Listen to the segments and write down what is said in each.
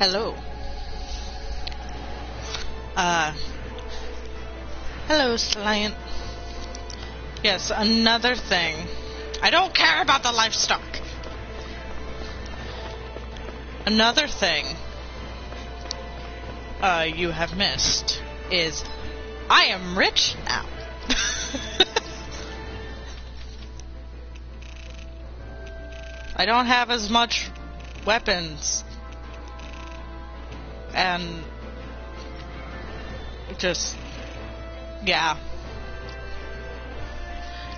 Hello. Hello, Slant. Yes, another thing. I don't care about the livestock. Another thing you have missed is I am rich now. I don't have as much weapons. And just, yeah.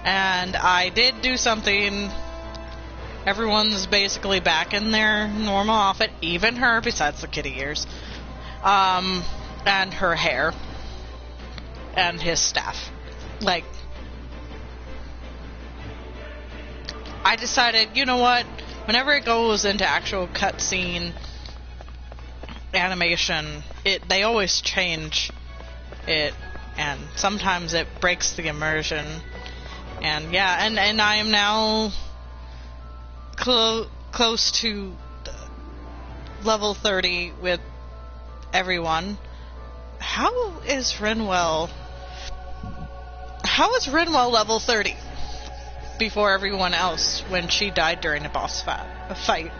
And I did do something. Everyone's basically back in their normal outfit, even her, besides the kitty ears. And her hair. And his staff. Like, I decided, you know what? Whenever it goes into actual cutscene animation, they always change it, and sometimes it breaks the immersion. And yeah, and I am now close to level 30 with everyone. How is Rinwell level 30 before everyone else when she died during a boss fight?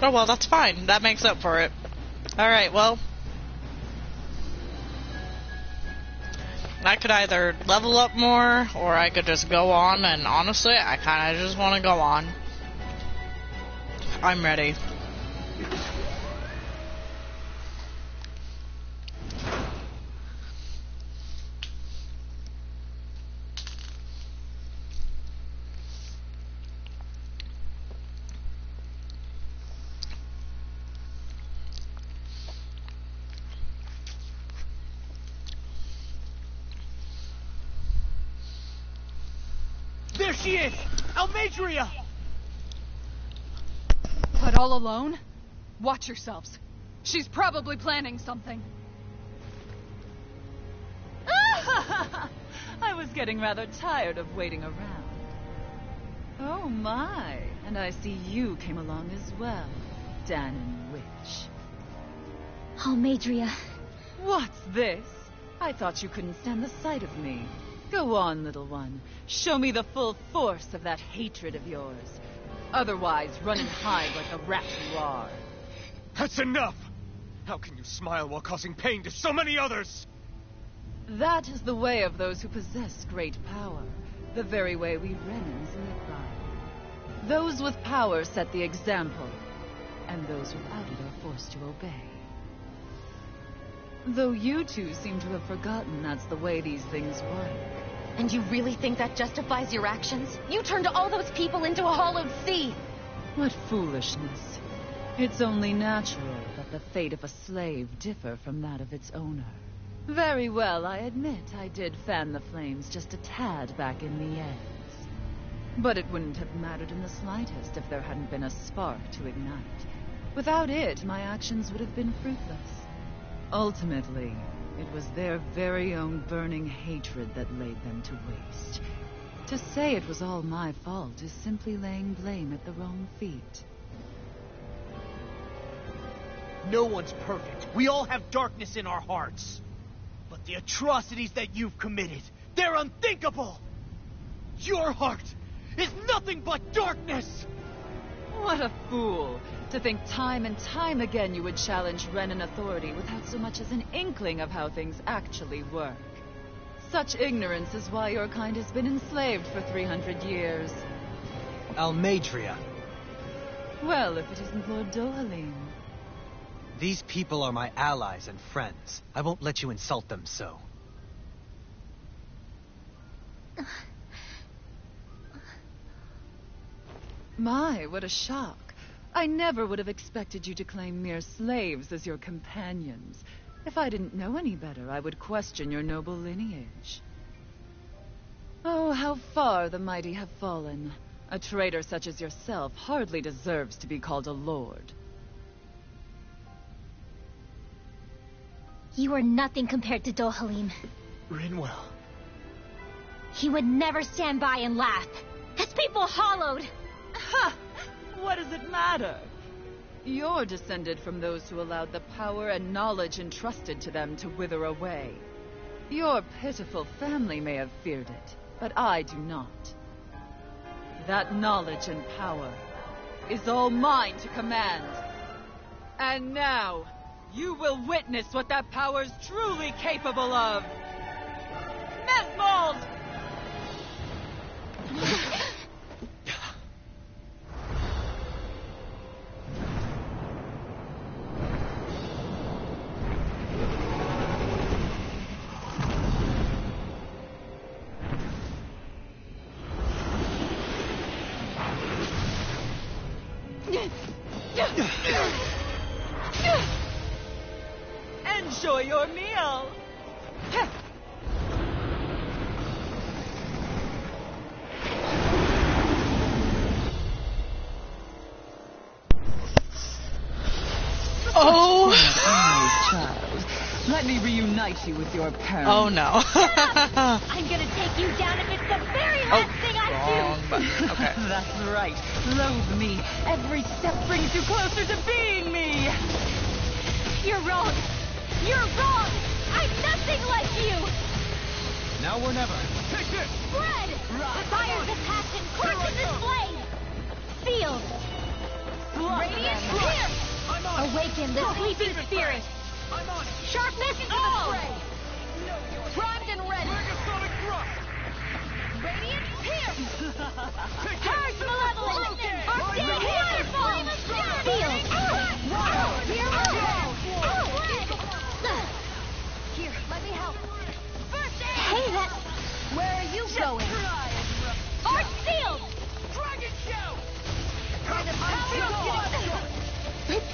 Oh well, that's fine. That makes up for it. Alright, well, I could either level up more, or I could just go on, and honestly, I kinda just wanna go on. I'm ready. There she is! Almadria! But all alone? Watch yourselves. She's probably planning something. I was getting rather tired of waiting around. Oh my, and I see you came along as well, Danon Witch. Almadria. What's this? I thought you couldn't stand the sight of me. Go on, little one. Show me the full force of that hatred of yours. Otherwise, run and hide like the rat you are. That's enough! How can you smile while causing pain to so many others? That is the way of those who possess great power. The very way we Renans live by. Those with power set the example, and those without it are forced to obey. Though you two seem to have forgotten that's the way these things work. And you really think that justifies your actions? You turned all those people into a hollowed sea! What foolishness. It's only natural that the fate of a slave differ from that of its owner. Very well, I admit I did fan the flames just a tad back in the ends. But it wouldn't have mattered in the slightest if there hadn't been a spark to ignite. Without it, my actions would have been fruitless. Ultimately, it was their very own burning hatred that laid them to waste. To say it was all my fault is simply laying blame at the wrong feet. No one's perfect. We all have darkness in our hearts. But the atrocities that you've committed, they're unthinkable! Your heart is nothing but darkness! What a fool! To think time and time again you would challenge Renan authority without so much as an inkling of how things actually work. Such ignorance is why your kind has been enslaved for 300 years. Almadria. Well, if it isn't Lord Dohalim. These people are my allies and friends. I won't let you insult them so. My, what a shock. I never would have expected you to claim mere slaves as your companions. If I didn't know any better, I would question your noble lineage. Oh, how far the mighty have fallen. A traitor such as yourself hardly deserves to be called a lord. You are nothing compared to Dohalim. Rinwell. He would never stand by and laugh. His people hollowed. Ha! What does it matter? You're descended from those who allowed the power and knowledge entrusted to them to wither away. Your pitiful family may have feared it, but I do not. That knowledge and power is all mine to command. And now, you will witness what that power's truly capable of. Mesmold! Enjoy your meal! Oh! Child, let me reunite you with your parents. Oh no. I'm gonna take you down if it's the very last thing I Wrong button. Okay. That's right. Loathe me. Every step brings you closer to being me. do. You're wrong. You're wrong. I'm nothing like you. Now or never. Take this! Bread! Fires of passion coursing this flame! Field! Radiant here! I'm on! Awaken the sleeping spirit! I'm on! Sharpness all! Primed and ready! Megasonic thrust! Radiant here! Take Purge this! malevolence! Arctic waterfall! Field! Here, let me help. First aid! Hey, that... Where are you going? Art sealed! Dragon show! By the power of God!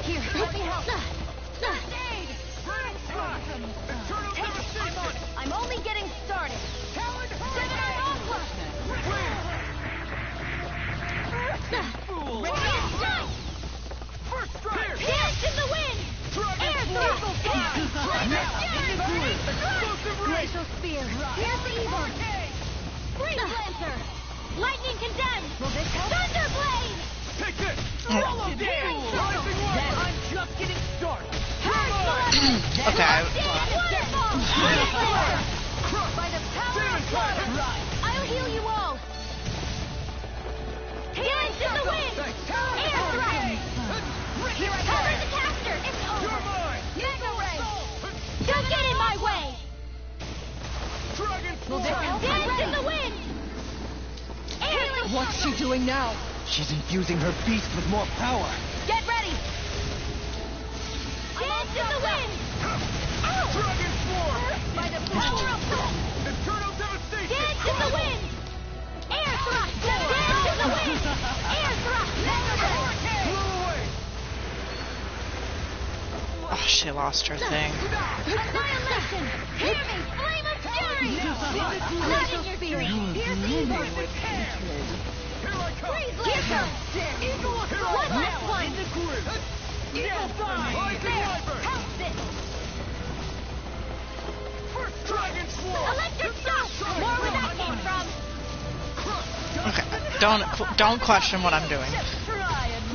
Here, let me help. First aid! Eternal devastation! I'm only getting started. Talent Gemini Aqua! Radiant strike! First strike! Dance in the wind! Air thrust! Explosive ray! Glacial spear! Pierce evil! Freeze lancer! Lightning condemned! Thunder blade! Take this! Roll of Healing Rising circle! Wind! I'm just getting started! Purge malevolence! Okay. Waterfall! Freeze lancer! By the power of Demon water! Fire! I'll heal you all! Dance in the wind! Air thrust! Here I cover the caster! It's You're over! mine! Mega ray! Don't get in my way! Dragon Swarm! Dance in the wind! Healing What's she doing now? She's infusing her beast with more power. Get ready! Dance in the wind! Dragon Swarm! By the power of God! Eternal devastation! Dance in the wind! Air thrust! Dance in the wind! Air thrust! Mega ray! Blow away! Oh, she lost her thing. Annihilation! Hear me! Flame of fury! Lightning your stream! Pierce evil! Here I come! Freeze laser! Eagle assault! One last one! In the grid! Eagle fly! Rising There! Wyvern! House it! First Dragon Swarm! Electric shock! More where that came from! Okay. Don't question what I'm doing. Try and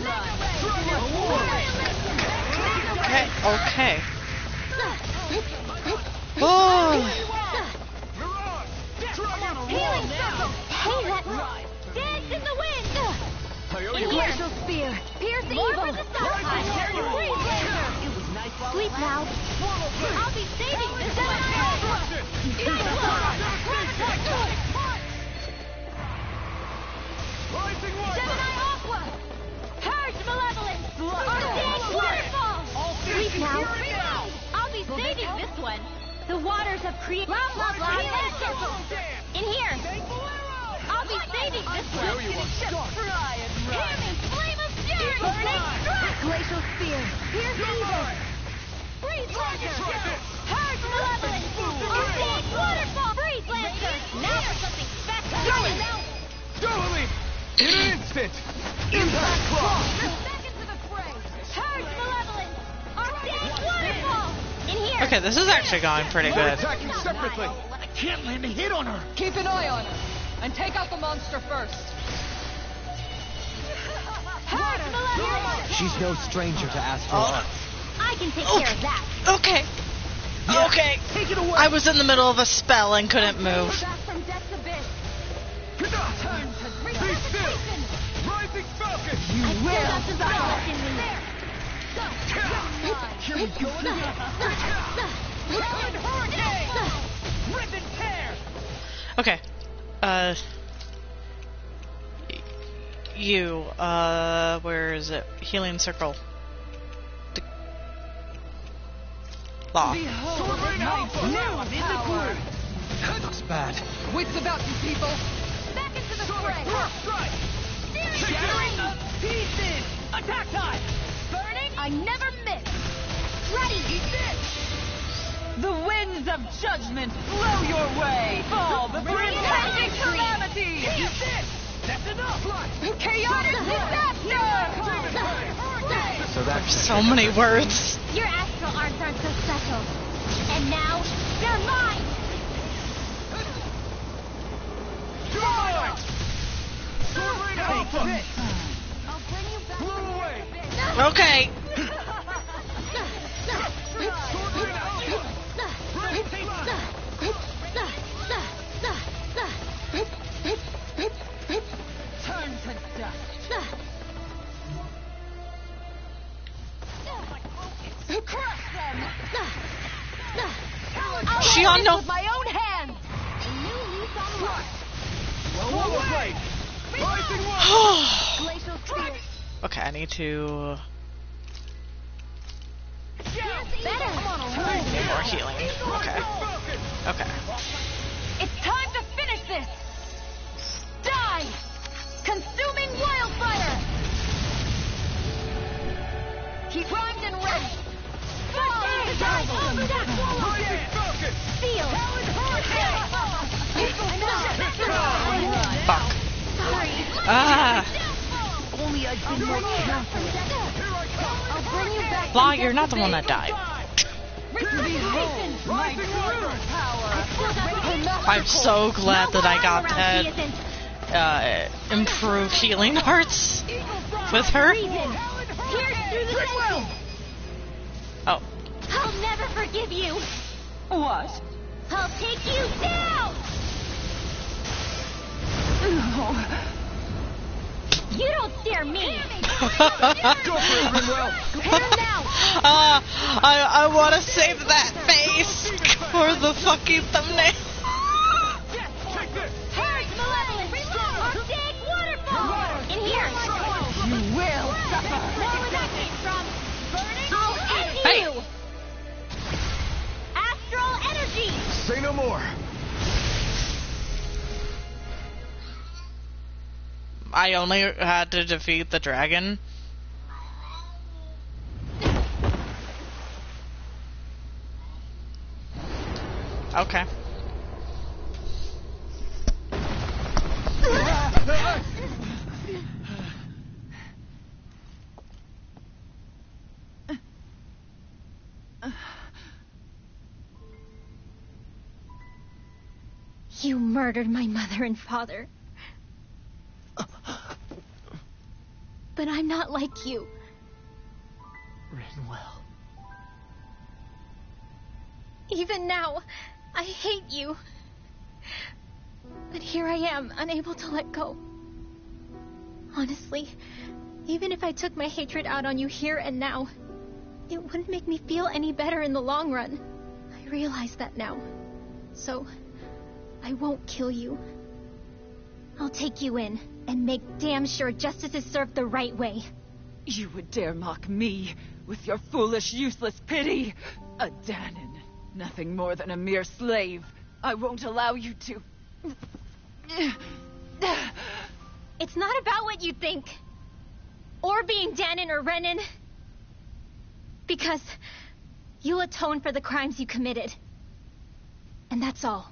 Okay. Okay. Oh. Healing circle! Hey, that... Dance in the wind! In here! Glacial spear! Pierce evil! Freeze laser! Sleep now! I'll be saving this one! Rising Wyvern! Gemini Aqua! Purge malevolence! Arctic waterfall! Sleep now! I'll be saving this one! The waters have created... Blah, blah, blah! In here! I'll be saving this one! Hear me! Flame of fury! Glacial spear! Pierce evil! Freeze lancer! Purge malevolence! Arctic waterfall! Freeze lancer! Now for something spectacular! Dually! In an instant! Impact Claw! Back into the fray! Purge malevolence! Arctic waterfall! In here! Okay, this is actually going pretty We're good. attacking separately! I can't land a hit on her! Keep an eye on her, and take out the monster first. Purge She's no stranger to astral arts. I can take care of that. Okay. Okay. Take it away. I was in the middle of a spell and couldn't move. Back from Death's Abyss. Be still. Rising Falcon. I still got some fight left in me. Here we go. Talon Hurricane. Rip and tear. Okay. You, where is it? Healing circle. Law. Behold Sword Alpha. Now I'm in the groove. Looks bad. Wits about you, people. Back into the fray. First strike. Shattering the pieces. Attack time. Burning. I never miss. Ready. Eat this. The winds of judgment blow your way. Fall before impending calamity. Eat this. That's enough. Chaotic disaster! So that's So many words. Your astral arts aren't so special. And now, they're mine! Sword Alpha. I'll bring you back. Blow away. Okay. Sword Alpha. turn to dust. Crush them! She on no. With my own hands! A new lease on life. Blow away. Rising one. Glacial spear. Okay, I need to Better. do more healing. Okay. Okay. It's time to finish this! Die! Consuming wildfire! Keep primed and ready! Fall! Over that wall! Rising Falcon. Feel! Fuck. Sorry. Ah. Only I'd been more careful. I'll bring you back. Law, you're not the one that died. Rising Wyvern. I'm so glad that I got that improved healing arts with her. Oh. I'll never forgive you. What? I'll take you down. You don't scare me. Go for it, Grimwell. Prepare now. I want to save that face for the fucking thumbnail. Take this. Purge malevolence. Archaic waterfall. In here. You will suffer. Where that came from? Burning. I'll end Hey. you. Astral energy. Say no more. I only had to defeat the dragon. Okay. You murdered my mother and father. But I'm not like you. Written well. Even now, I hate you. But here I am, unable to let go. Honestly, even if I took my hatred out on you here and now, it wouldn't make me feel any better in the long run. I realize that now. So, I won't kill you. I'll take you in and make damn sure justice is served the right way. You would dare mock me with your foolish, useless pity? A Danon, nothing more than a mere slave. I won't allow you to... It's not about what you think. Or being Danon or Renan. Because you'll atone for the crimes you committed. And that's all.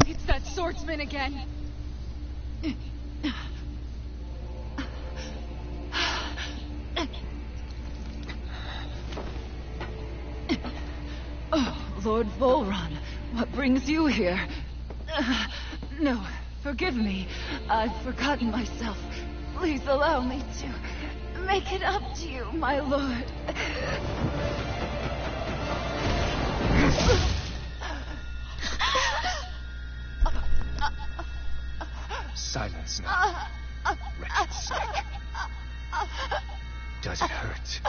It's swordsman again. Oh, Lord Volron, what brings you here? No, forgive me. I've forgotten myself. Please allow me to make it up to you, my lord. Silence now, wretched snake. Does it hurt?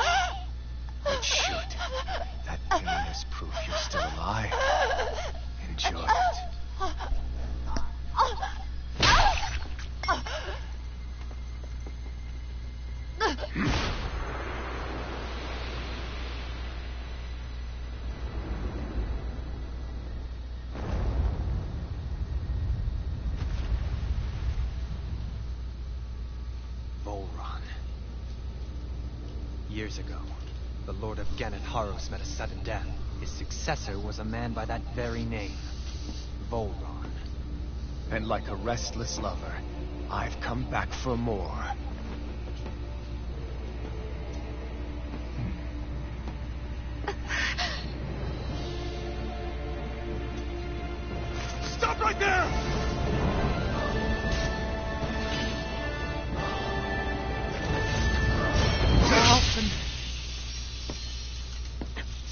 It should. That pain is proof you're still alive. Enjoy it. Volron. Years ago, the Lord of Ganeth met a sudden death. His successor was a man by that very name, Volron. And like a restless lover, I've come back for more. Stop right there!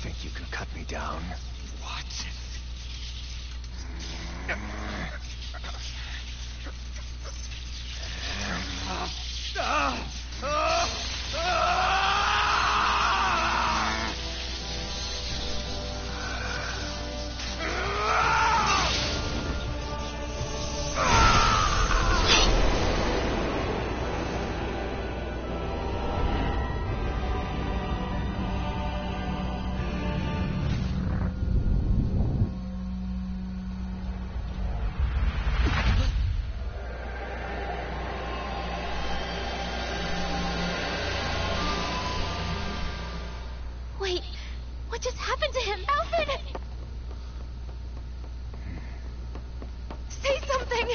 Think you can cut me down? What? Wait, what just happened to him? Alfred! Say something!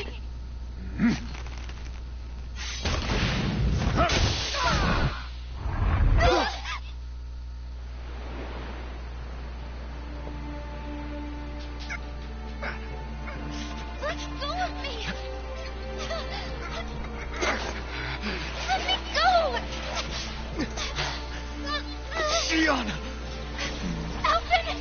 Let go of me! Let me go! Sion! Alfred!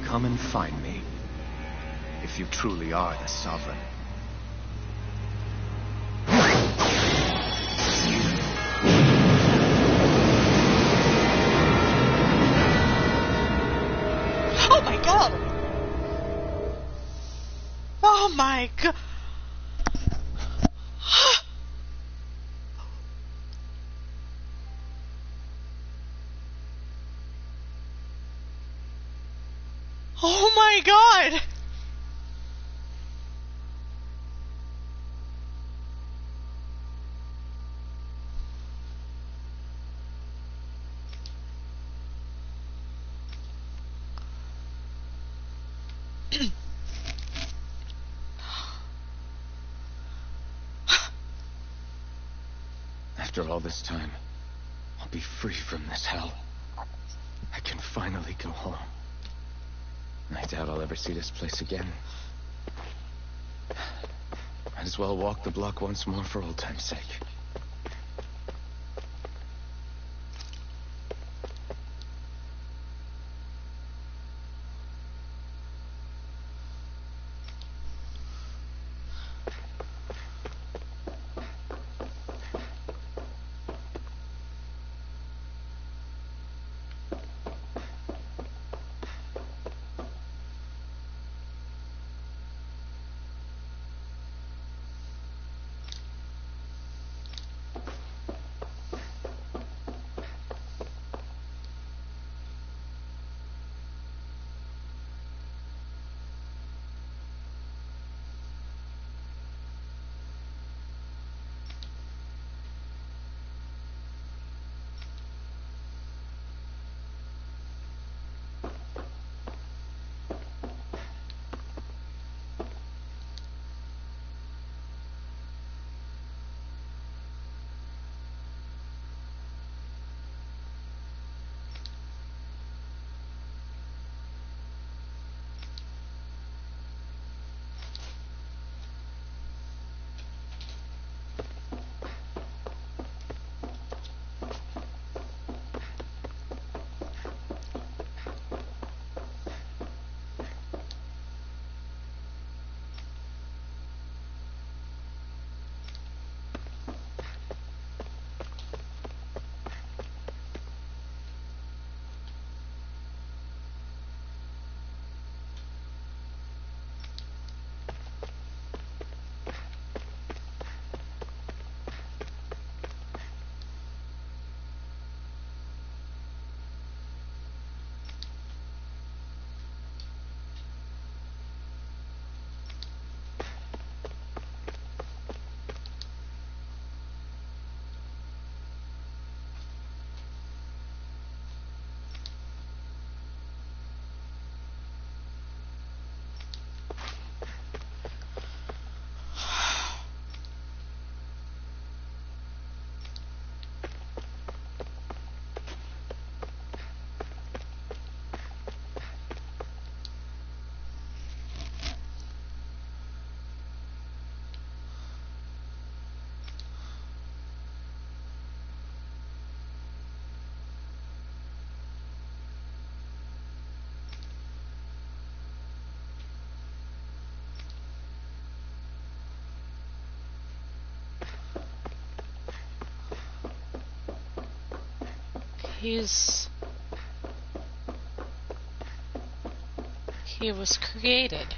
Come and find me, if you truly are the Sovereign. Oh my god! Oh my god! Oh my god! After all this time, I'll be free from this hell. I can finally go home. I doubt I'll ever see this place again. Might as well walk the block once more for old time's sake. He was created.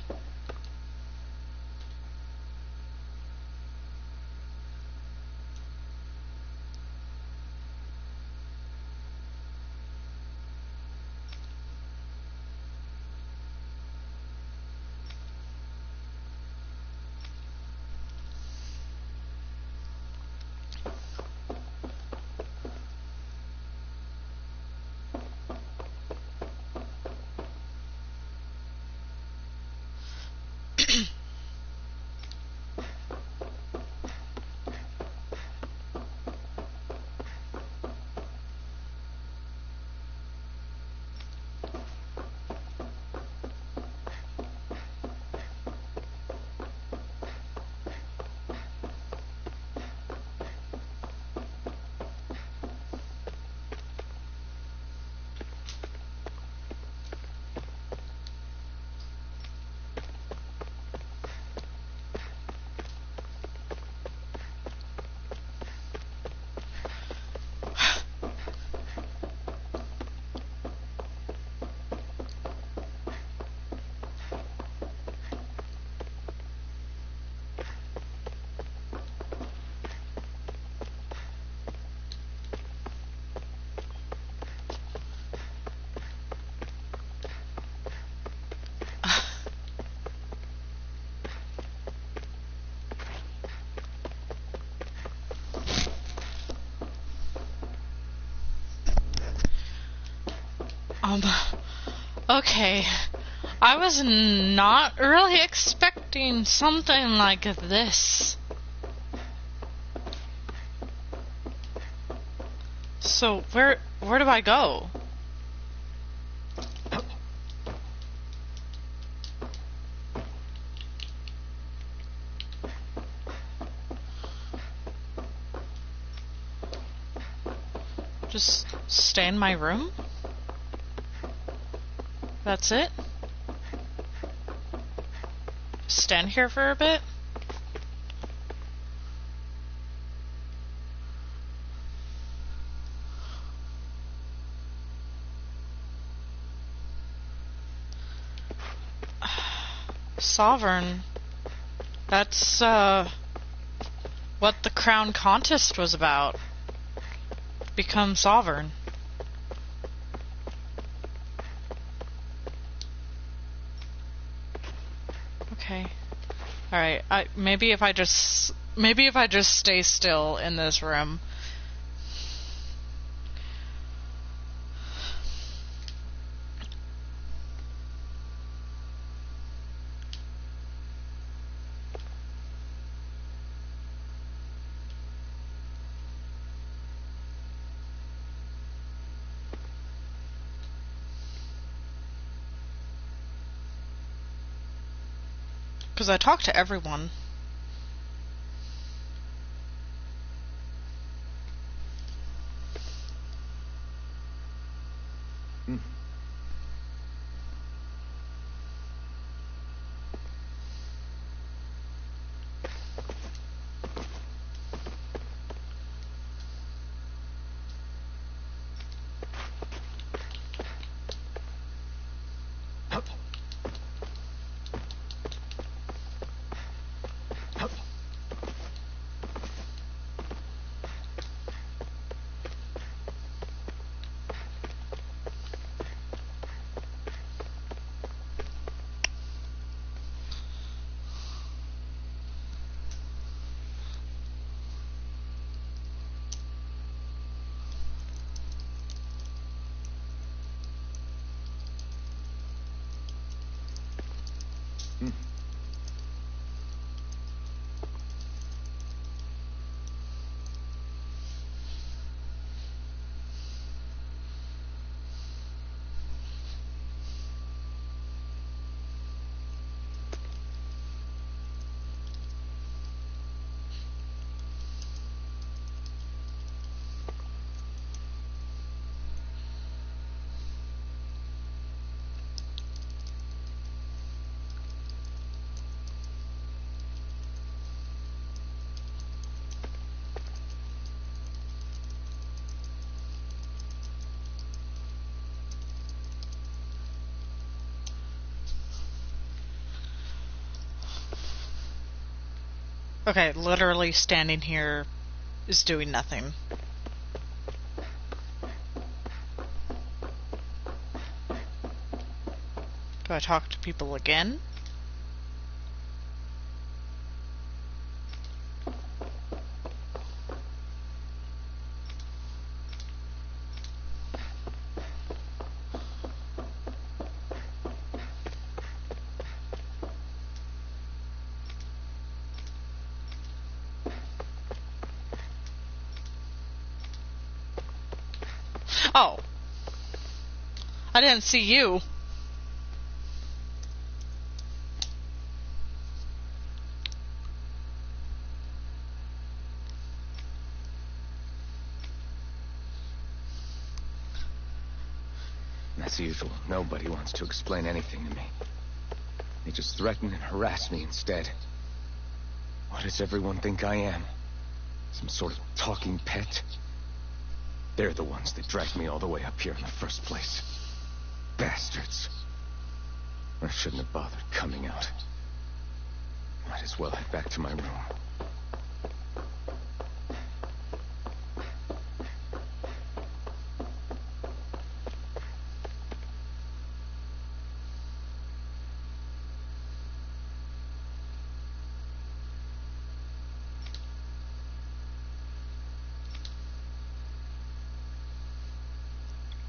Okay. I was not really expecting something like this. So, where do I go? Just stay in my room? That's it? Stand here for a bit? Sovereign. That's, what the crown contest was about. Become sovereign. Okay. Alright, maybe if I just stay still in this room. Because I talk to everyone. Okay, literally standing here is doing nothing. Do I talk to people again? Oh. I didn't see you. As usual, nobody wants to explain anything to me. They just threaten and harass me instead. What does everyone think I am? Some sort of talking pet? They're the ones that dragged me all the way up here in the first place. Bastards. I shouldn't have bothered coming out. Might as well head back to my room.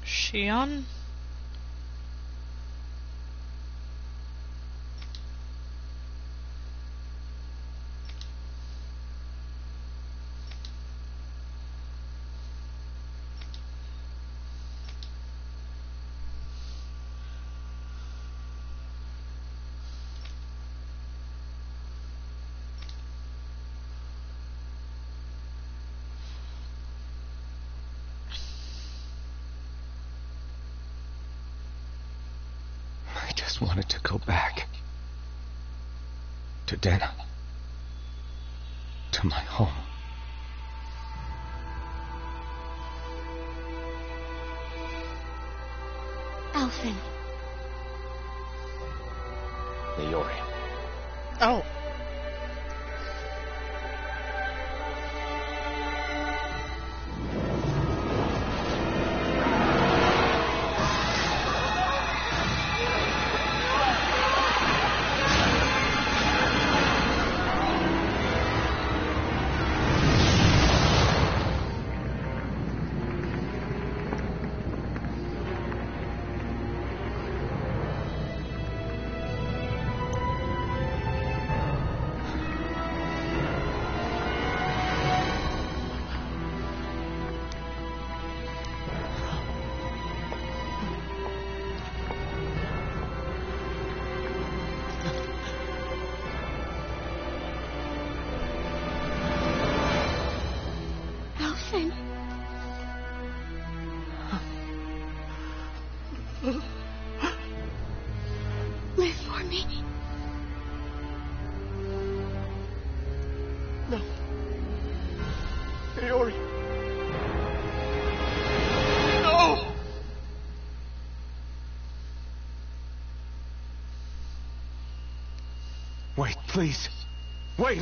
Shion? just wanted to go back. To Dena. To my home. Alphen. Leori. Oh. Alphen. Live for me. No. Leori. No! Wait, please. Wait,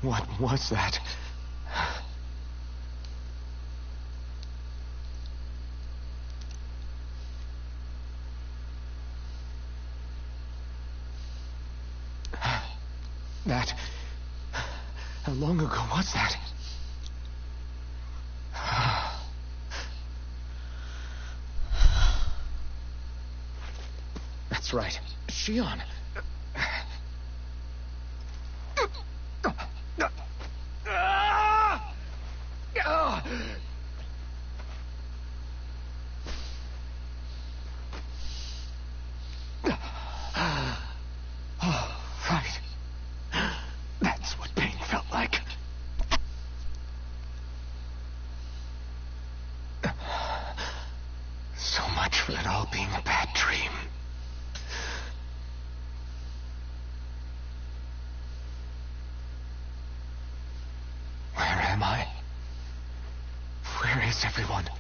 What was that? That... How long ago was that? That's right. Shion. Right. That's what pain felt like. So much for it all being a bad dream. Where am I? Where is everyone?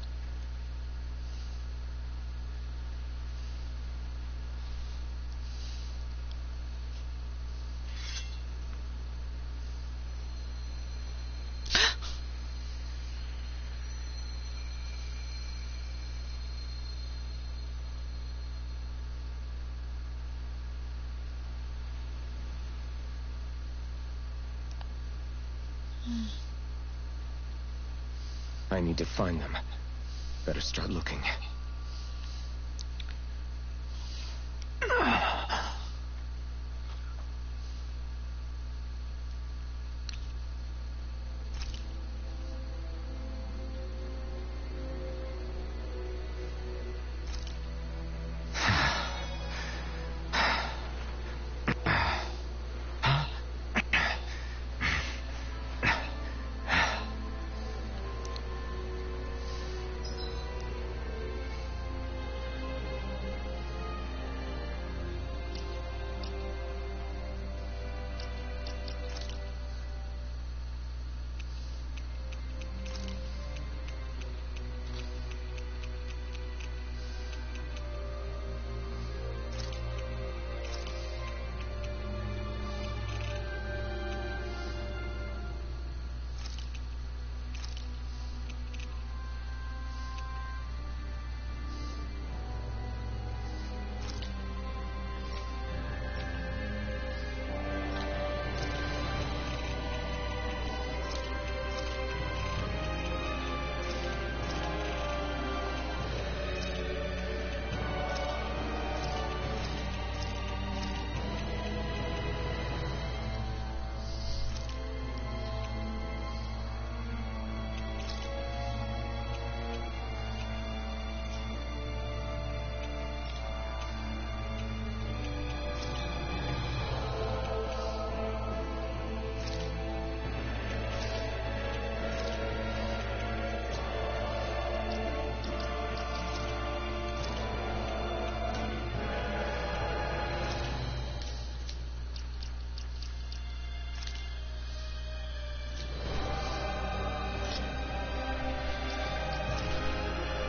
I need to find them. Better start looking.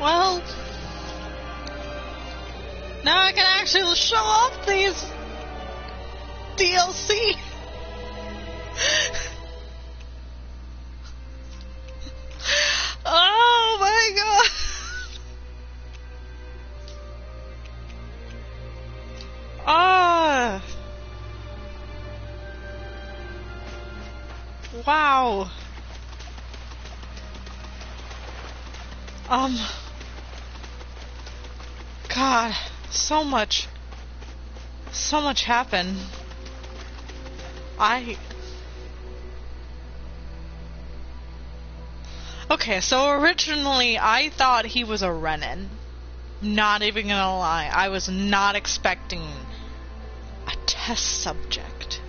Well, now I can actually show off these DLC. Oh my god. Ah. Wow. God, so much happened. Okay, so originally I thought he was a Renin. Not even gonna lie, I was not expecting a test subject.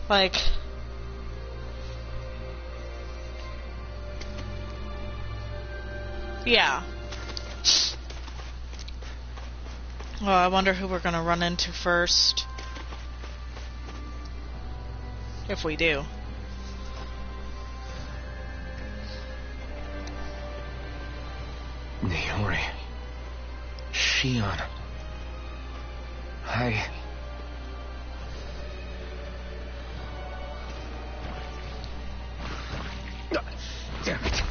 Like, yeah. Well, I wonder who we're gonna run into first. If we do. Niori. Shion. Damn it.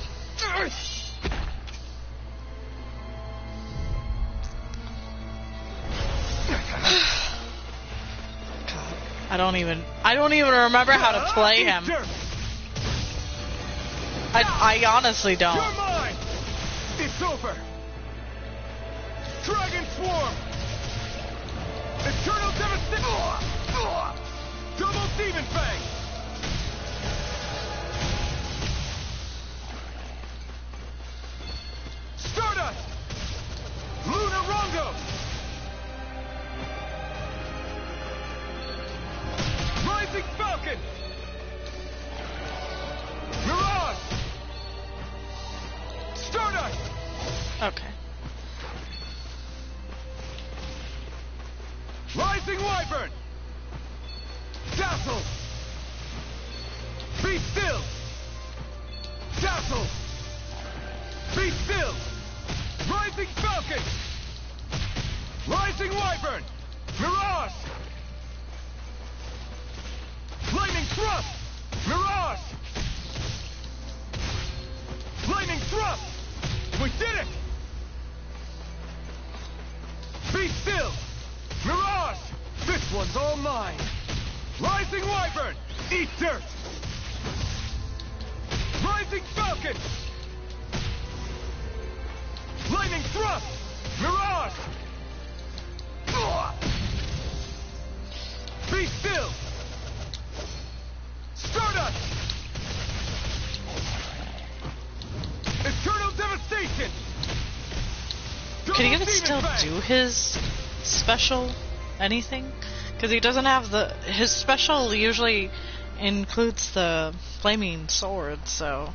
I don't even remember how to play him. I honestly don't. You're mine! It's over! Dragon Swarm! Eternal Devastation! Double Demon Fang! Stardust! Lunar Rongo! Rising Falcon! Mirage! Stardust! Okay. Rising Wyvern! Dazzle! Be still! Dazzle! Be still! Rising Falcon! Rising Wyvern! Mirage! Lightning Thrust! Mirage! Lightning Thrust! We did it! Be still! Mirage! This one's all mine! Rising Wyvern! Eat dirt! Rising Falcon! Lightning Thrust! Mirage! Be still! Stardust! Eternal Devastation! Can he even Double still Demon Fang! do his special anything? Because he doesn't have his special usually includes the flaming sword, so.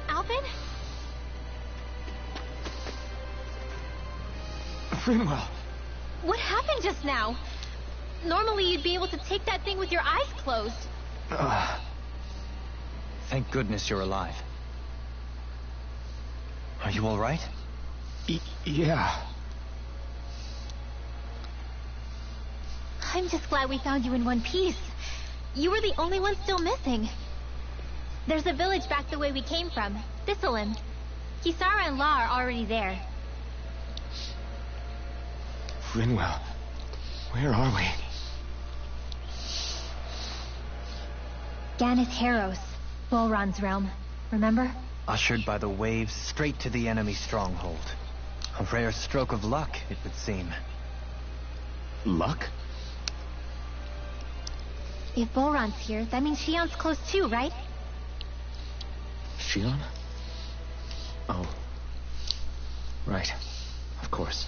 Alvin? Rinwell. What happened just now? Normally you'd be able to take that thing with your eyes closed. Thank goodness you're alive. Are you all right? Yeah. I'm just glad we found you in one piece. You were the only one still missing. There's a village back the way we came from, Thistleland. Kisara and La are already there. Rinwell. Where are we? Ganeth Haros, Bolron's realm. Remember? Ushered by the waves straight to the enemy stronghold. A rare stroke of luck, it would seem. Luck? If Bolron's here, that means Shion's close too, right? Shion? Oh. Right. Of course.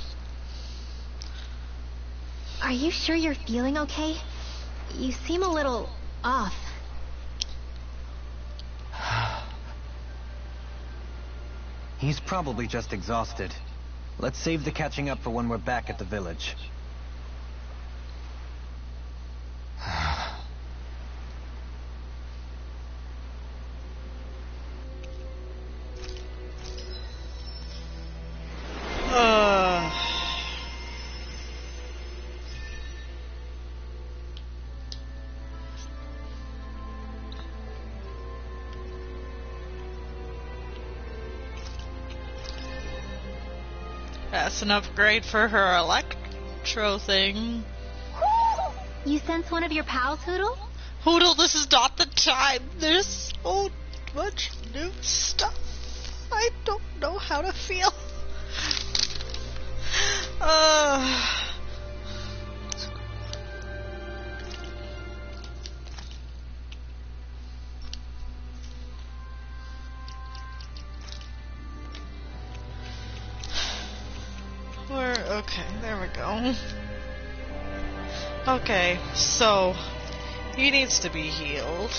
Are you sure you're feeling okay? You seem a little off. He's probably just exhausted. Let's save the catching up for when we're back at the village. That's an upgrade for her electro thing. You sense one of your pals, Hoodle? Hoodle, this is not the time. There's so much new stuff. I don't know how to feel. Okay, there we go. Okay, so he needs to be healed.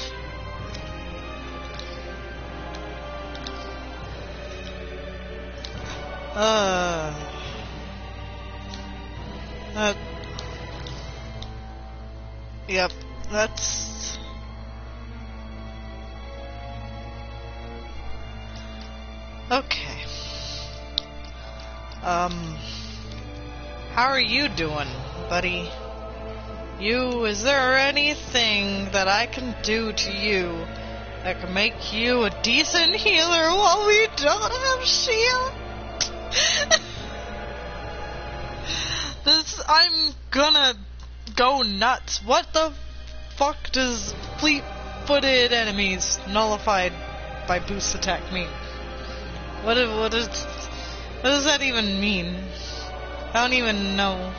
Yep, that's... Okay. How are you doing, buddy? Is there anything that I can do to you that can make you a decent healer while we don't have shield? I'm gonna go nuts. What the fuck does fleet-footed enemies nullified by boost attack mean? What does that even mean? I don't even know.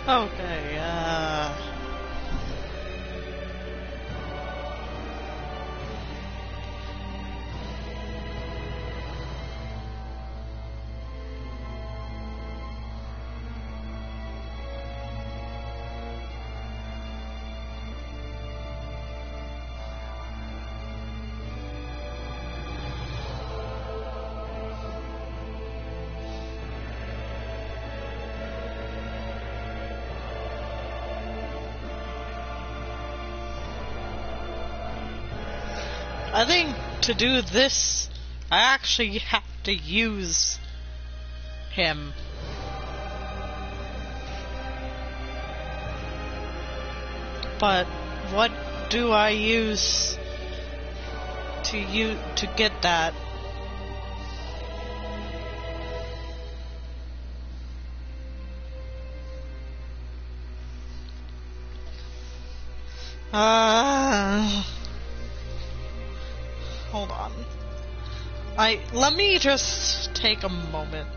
Okay, I think to do this, I actually have to use him. But what do I use to get that? Hold on. Let me just take a moment.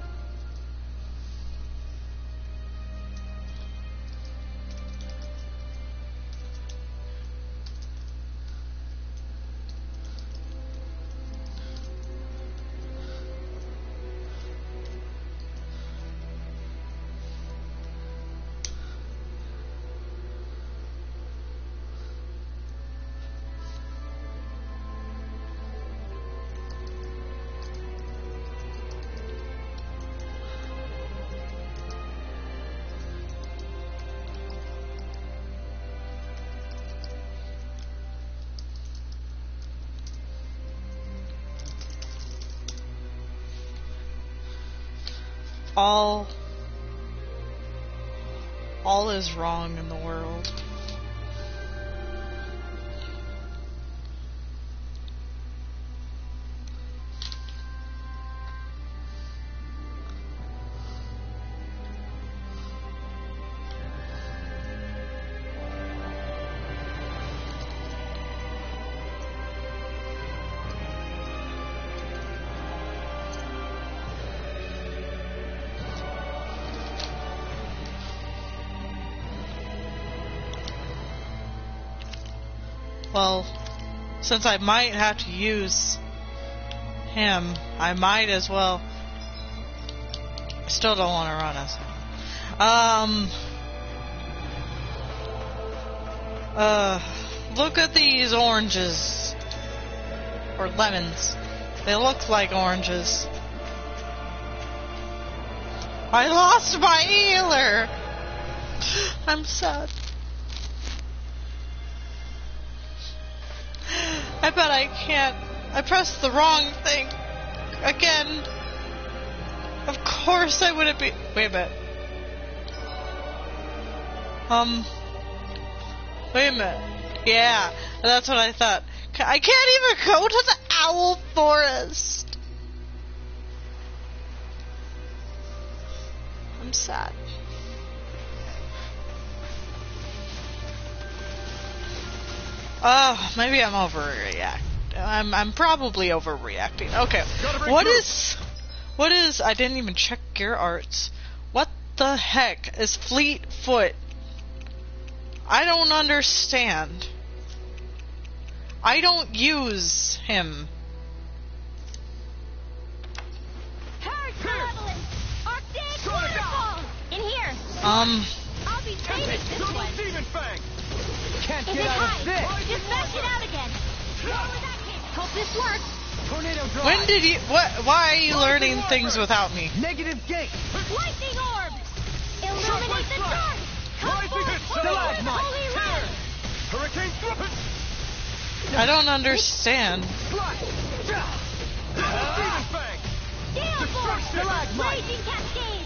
all is wrong in the world. Well, since I might have to use him, I might as well. I still don't want to run us. Look at these oranges. Or lemons. They look like oranges. I lost my healer! I'm sad. I bet I can't. I pressed the wrong thing. Again. Of course I wouldn't be. Wait a minute. Wait a minute. Yeah, that's what I thought. I can't even go to the owl forest. I'm sad. Maybe I'm overreacting. I'm probably overreacting. Okay. What is I didn't even check gear arts. What the heck is Fleet Foot? I don't understand. I don't use him. In here. Um. I'll be saving this one. Can't Is get it out of high? this! Just bash it out again. Hope this works. Tornado drive! When did you? What? Why are you learning things without me? Negative gate! Lightning orb. Illuminate the dark. Come forth, Stalagmite. holy red. Hurricane thrust! I don't understand. Gale force. Stalagmite. Raging cascade.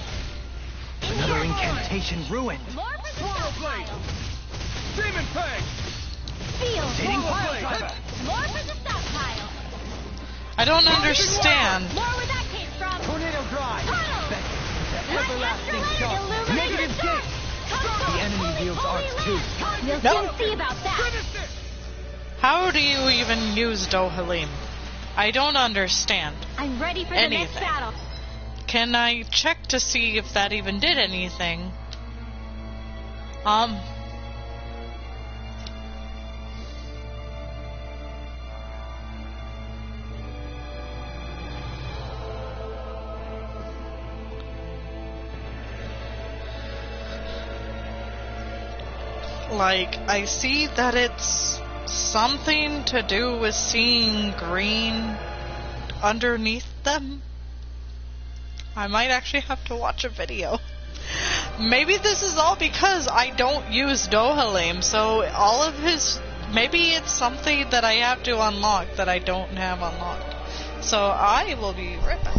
Another incantation ruined. More for the stockpile. Demon Fang! Field. Hitting pile driver! More for the stockpile. I don't understand. More where that came from. Tornado drive! Tunnel. The everlasting Astral shock! illuminate Negative the dark. gate! Come The forth, enemy holy, wields holy arts too. land. We'll Nope. soon see about that. How do you even use Dohalim? I don't understand. I'm ready for the next Anything. battle. Can I check to see if that even did anything? Like, I see that it's something to do with seeing green underneath them. I might actually have to watch a video. Maybe this is all because I don't use Dohalim, so all of his... Maybe it's something that I have to unlock that I don't have unlocked. So I will be right back.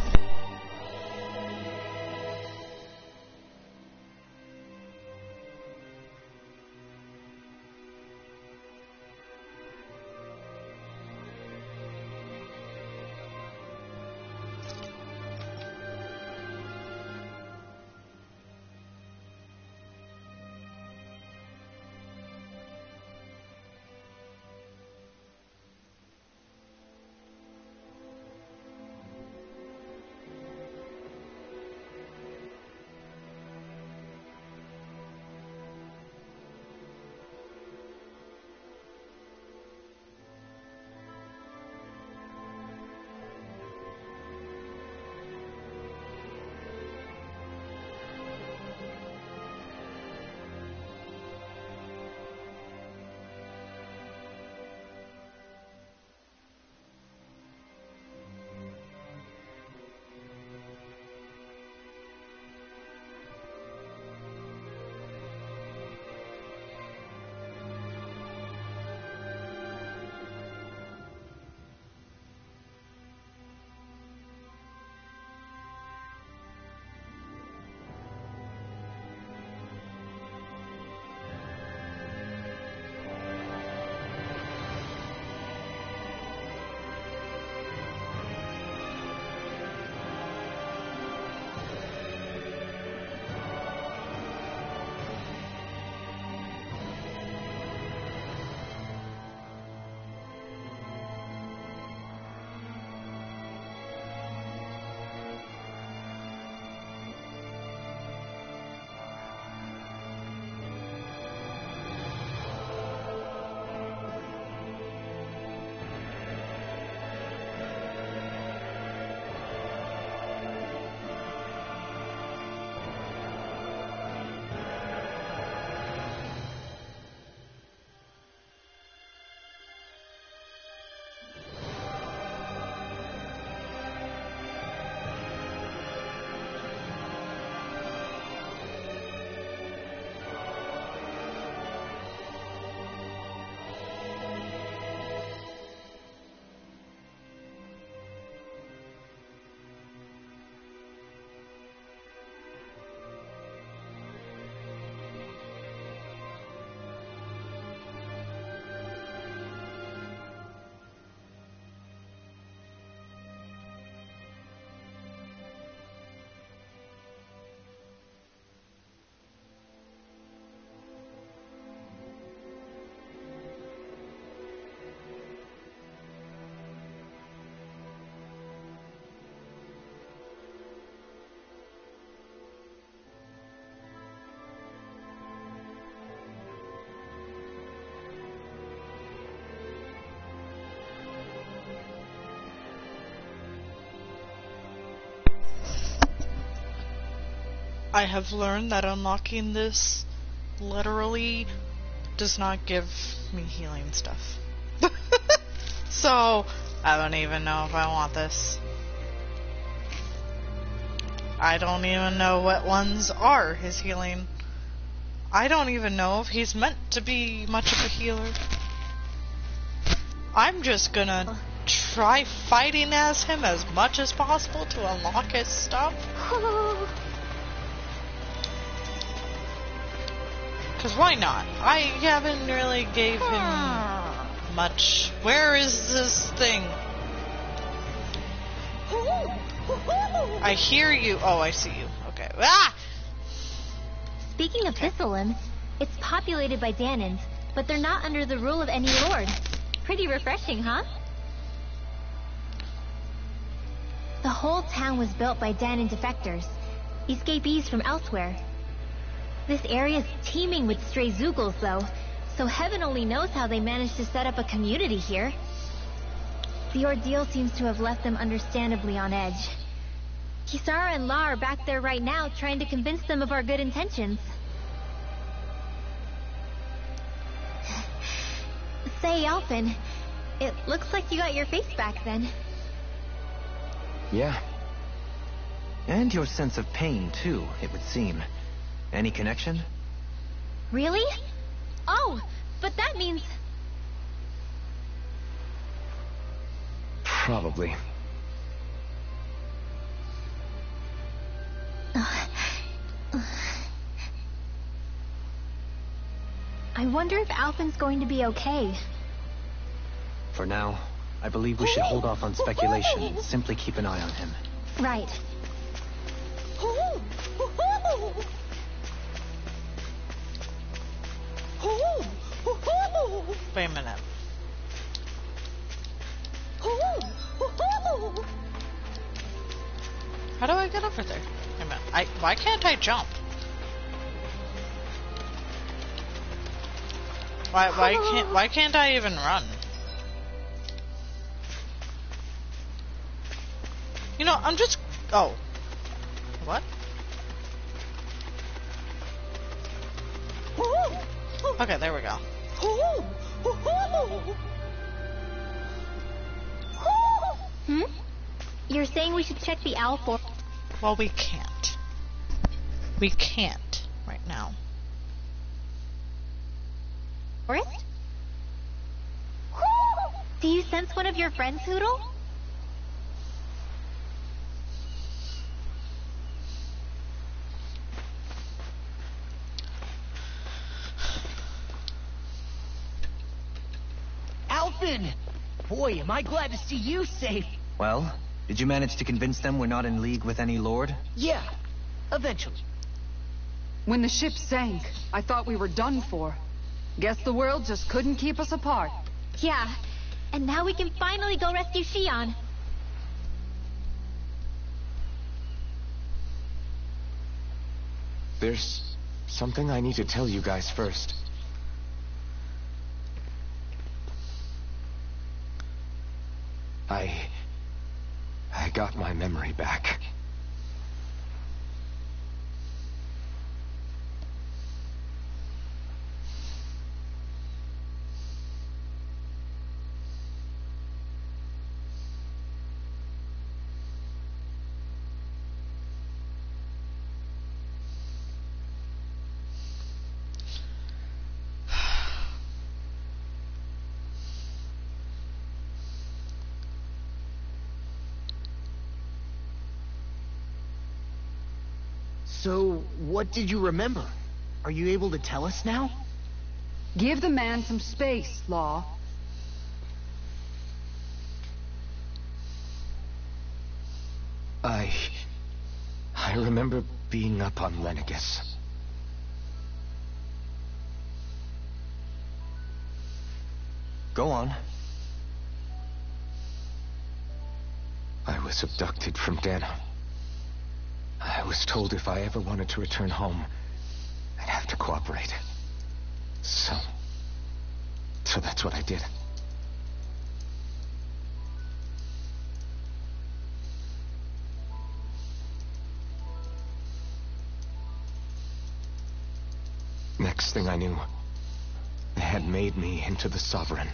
I have learned that unlocking this literally does not give me healing stuff. So, I don't even know if I want this. I don't even know what ones are his healing. I don't even know if he's meant to be much of a healer. I'm just gonna try fighting as him as much as possible to unlock his stuff. Because why not? I haven't really gave him much. Where is this thing? I hear you. Oh, I see you. Okay. Ah! Speaking of Thistlelands, it's populated by Danans, but they're not under the rule of any lord. Pretty refreshing, huh? The whole town was built by Danan defectors, escapees from elsewhere. This area's teeming with stray Zeugles, though, so heaven only knows how they managed to set up a community here. The ordeal seems to have left them understandably on edge. Kisara and La are back there right now trying to convince them of our good intentions. Say, Alphen, it looks like you got your face back then. Yeah. And your sense of pain, too, it would seem. Any connection? Really? Oh, but that means... Probably. I wonder if Alphen's going to be okay. For now, I believe we should hold off on speculation and simply keep an eye on him. Right. Wait a minute. How do I get over there? Wait a minute. Why can't I jump? Why can't I even run? You know, I'm just... Oh. What? Okay, there we go. Hmm? You're saying we should check the owl for... Well, we can't. We can't right now. Forest? Do you sense one of your friends, Hoodle? Alphen! Boy, am I glad to see you safe. Well, did you manage to convince them we're not in league with any lord? Yeah, eventually. When the ship sank, I thought we were done for. Guess the world just couldn't keep us apart. Yeah, and now we can finally go rescue Shion. There's something I need to tell you guys first. I got my memory back. So, what did you remember? Are you able to tell us now? Give the man some space, Law. I remember being up on Lenegus. Go on. I was abducted from Dana. I was told if I ever wanted to return home, I'd have to cooperate. So that's what I did. knew they had made me into the Sovereign.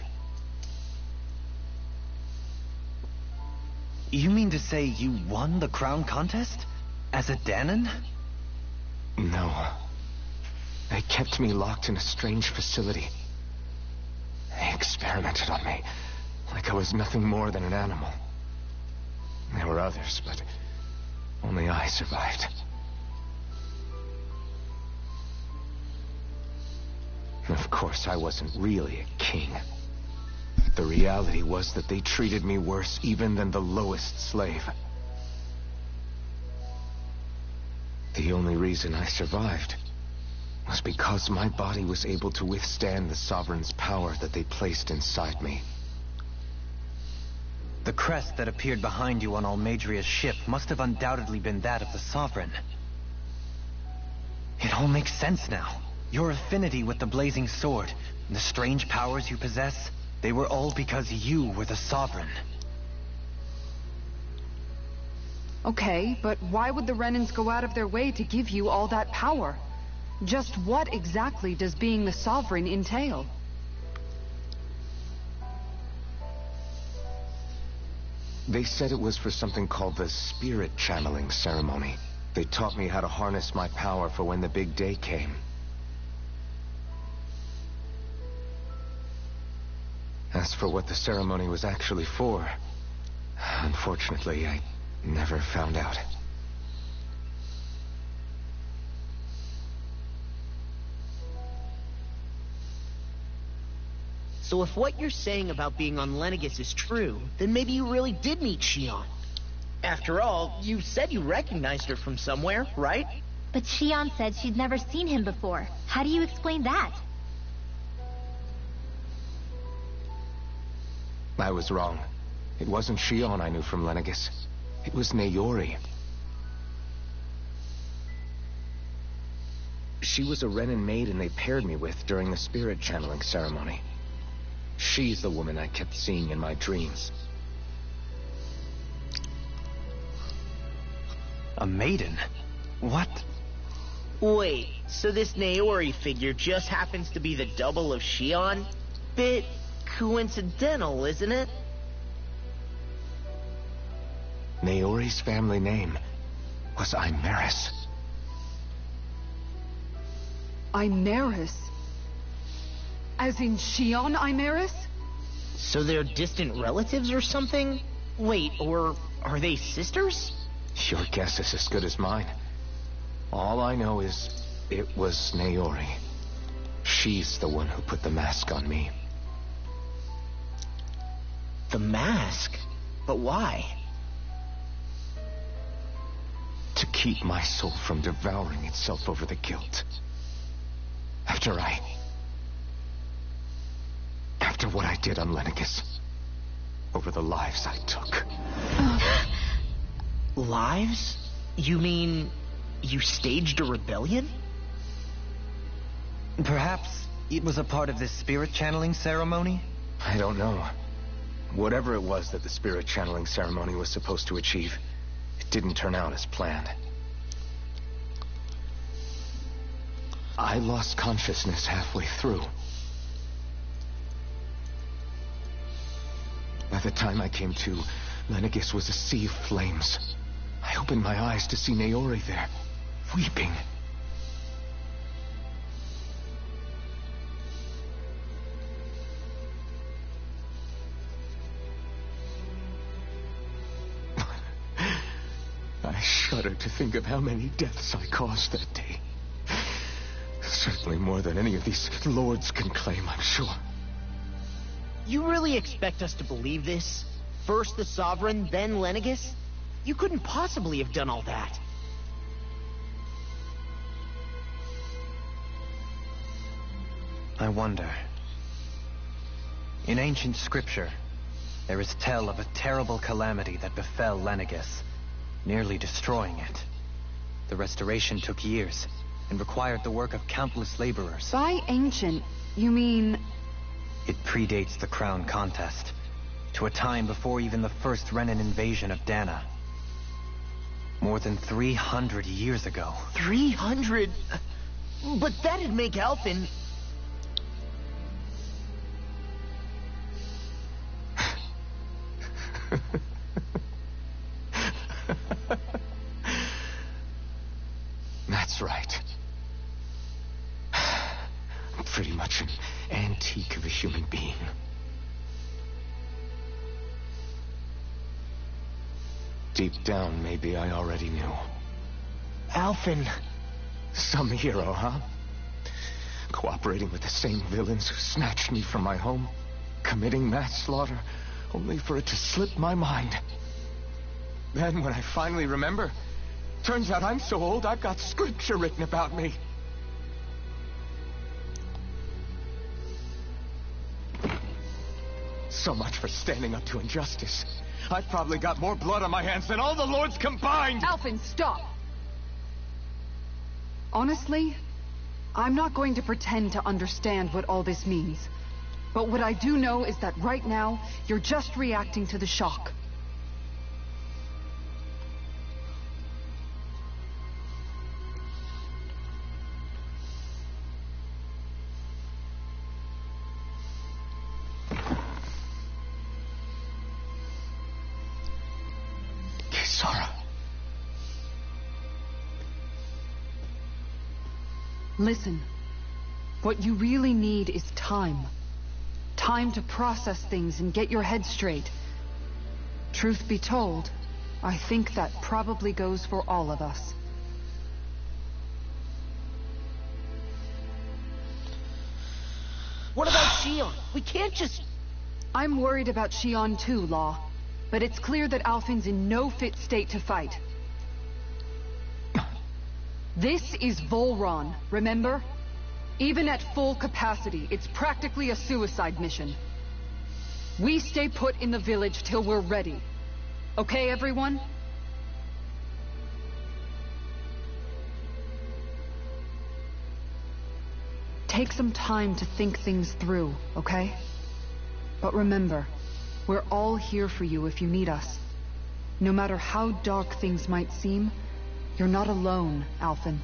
You mean to say you won the crown contest? As a Danon? No. They kept me locked in a strange facility. They experimented on me, like I was nothing more than an animal. There were others, but only I survived. Of course, I wasn't really a king. The reality was that they treated me worse even than the lowest slave. The only reason I survived was because my body was able to withstand the Sovereign's power that they placed inside me. The crest that appeared behind you on Almadria's ship must have undoubtedly been that of the Sovereign. It all makes sense now. Your affinity with the blazing sword, and the strange powers you possess, they were all because you were the Sovereign. Okay, but why would the Renans go out of their way to give you all that power? Just what exactly does being the Sovereign entail? They said it was for something called the spirit channeling ceremony. They taught me how to harness my power for when the big day came. As for what the ceremony was actually for, unfortunately, I never found out. So if what you're saying about being on Lenegis is true, then maybe you really did meet Shion. After all, you said you recognized her from somewhere, right? But Shion said she'd never seen him before. How do you explain that? I was wrong. It wasn't Shion I knew from Lenegis. It was Naori. She was a Renan maiden they paired me with during the spirit channeling ceremony. She's the woman I kept seeing in my dreams. A maiden? What? Wait, so this Naori figure just happens to be the double of Shion? Bit coincidental, isn't it? Naori's family name was Imeris. Imeris? As in Shion Imeris? So they're distant relatives or something? Wait, or are they sisters? Your guess is as good as mine. All I know is it was Naori. She's the one who put the mask on me. The mask? But why? To keep my soul from devouring itself over the guilt. After what I did on Lenegis. Over the lives I took. Lives? You mean you staged a rebellion? Perhaps it was a part of this spirit channeling ceremony? I don't know. Whatever it was that the spirit channeling ceremony was supposed to achieve, it didn't turn out as planned. I lost consciousness halfway through. By the time I came to, Lenegis was a sea of flames. I opened my eyes to see Naori there, weeping. I shudder to think of how many deaths I caused that day. Certainly more than any of these lords can claim, I'm sure. You really expect us to believe this? First the Sovereign, then Lenegis? You couldn't possibly have done all that. I wonder. In ancient scripture, there is tell of a terrible calamity that befell Lenegis, nearly destroying it. The restoration took years, and required the work of countless laborers. By ancient, you mean... It predates the crown contest, to a time before even the first Renan invasion of Dana. More than 300 years ago. 300? But that'd make Alphen... That's right. I'm pretty much an antique of a human being. Deep down, maybe I already knew. Alphen. Some hero, huh? Cooperating with the same villains who snatched me from my home, committing mass slaughter, only for it to slip my mind. Then, when I finally remember, turns out I'm so old I've got scripture written about me. So much for standing up to injustice. I've probably got more blood on my hands than all the lords combined! Alphen, stop! Honestly, I'm not going to pretend to understand what all this means. But what I do know is that right now, you're just reacting to the shock. Listen, what you really need is time. Time to process things and get your head straight. Truth be told, I think that probably goes for all of us. What about Shion? We can't just... I'm worried about Shion too, Law. But it's clear that Alphen's in no fit state to fight. This is Volron, remember? Even at full capacity, it's practically a suicide mission. We stay put in the village till we're ready. Okay, everyone? Take some time to think things through, okay? But remember, we're all here for you if you need us. No matter how dark things might seem, you're not alone, Alphen.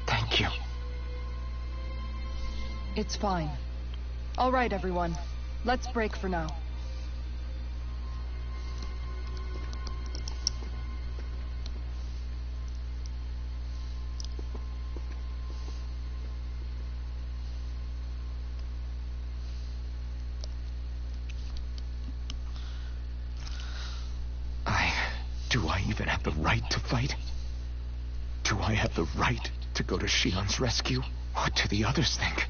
Thank you. It's fine. All right, everyone. Let's break for now. Do I even have the right to fight? Do I have the right to go to Shion's rescue? What do the others think?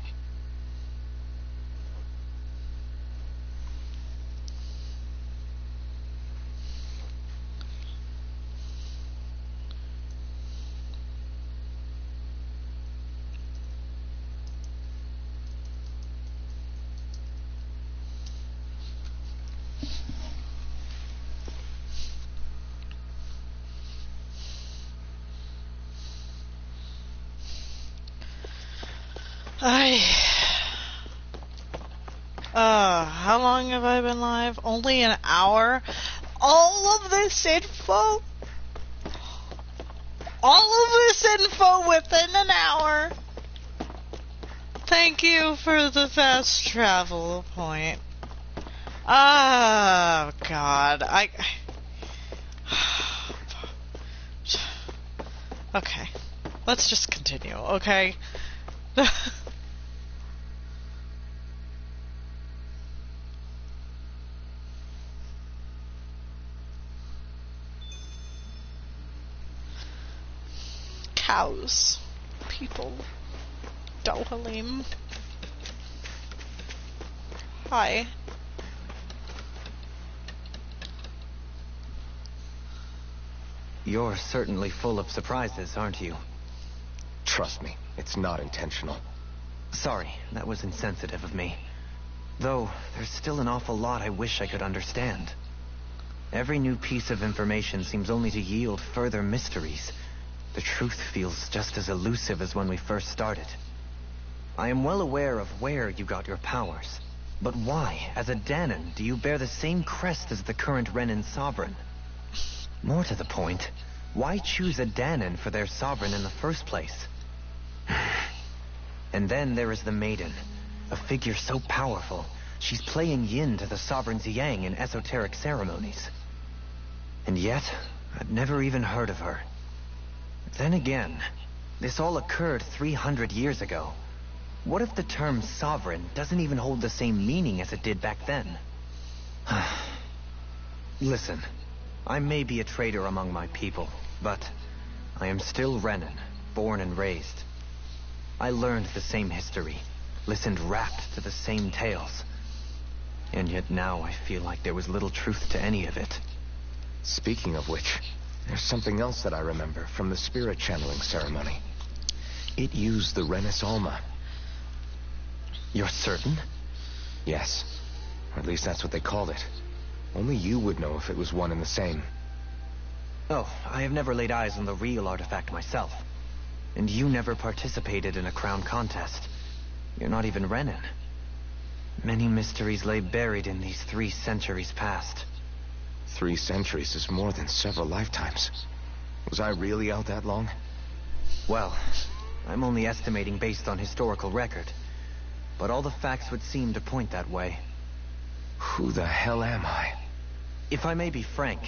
How long have I been live? Only an hour? All of this info? All of this info within an hour? Thank you for the fast travel point. Oh, God. Okay. Let's just continue, okay? Cows. People. Dohalim. Hi. You're certainly full of surprises, aren't you? Trust me, it's not intentional. Sorry, that was insensitive of me. Though, there's still an awful lot I wish I could understand. Every new piece of information seems only to yield further mysteries. The truth feels just as elusive as when we first started. I am well aware of where you got your powers. But why, as a Danon, do you bear the same crest as the current Renin sovereign? More to the point, Why choose a Danon for their sovereign in the first place? And then there is the Maiden, a figure so powerful, she's playing yin to the sovereign's yang in esoteric ceremonies. And yet, I'd never even heard of her. Then again, this all occurred 300 years ago. What if the term sovereign doesn't even hold the same meaning as it did back then? Listen, I may be a traitor among my people, but I am still Renan, born and raised. I learned the same history, listened rapt to the same tales. And yet now I feel like there was little truth to any of it. Speaking of which, there's something else that I remember from the spirit channeling ceremony. It used the Renis Alma. You're certain? Yes. Or at least that's what they called it. Only you would know if it was one and the same. Oh, I have never laid eyes on the real artifact myself. And you never participated in a crown contest. You're not even Renan. Many mysteries lay buried in these 3 centuries past. 3 centuries is more than several lifetimes. Was I really out that long? Well, I'm only estimating based on historical record. But all the facts would seem to point that way. Who the hell am I? If I may be frank,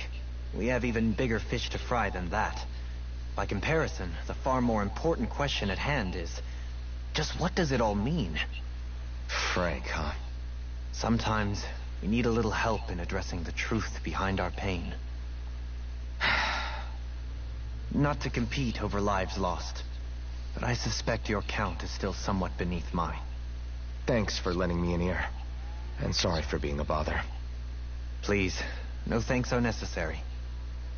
we have even bigger fish to fry than that. By comparison, the far more important question at hand is, just what does it all mean? Frank, huh? Sometimes we need a little help in addressing the truth behind our pain. Not to compete over lives lost, but I suspect your count is still somewhat beneath mine. Thanks for lending me an ear. And sorry for being a bother. Please, no thanks are necessary.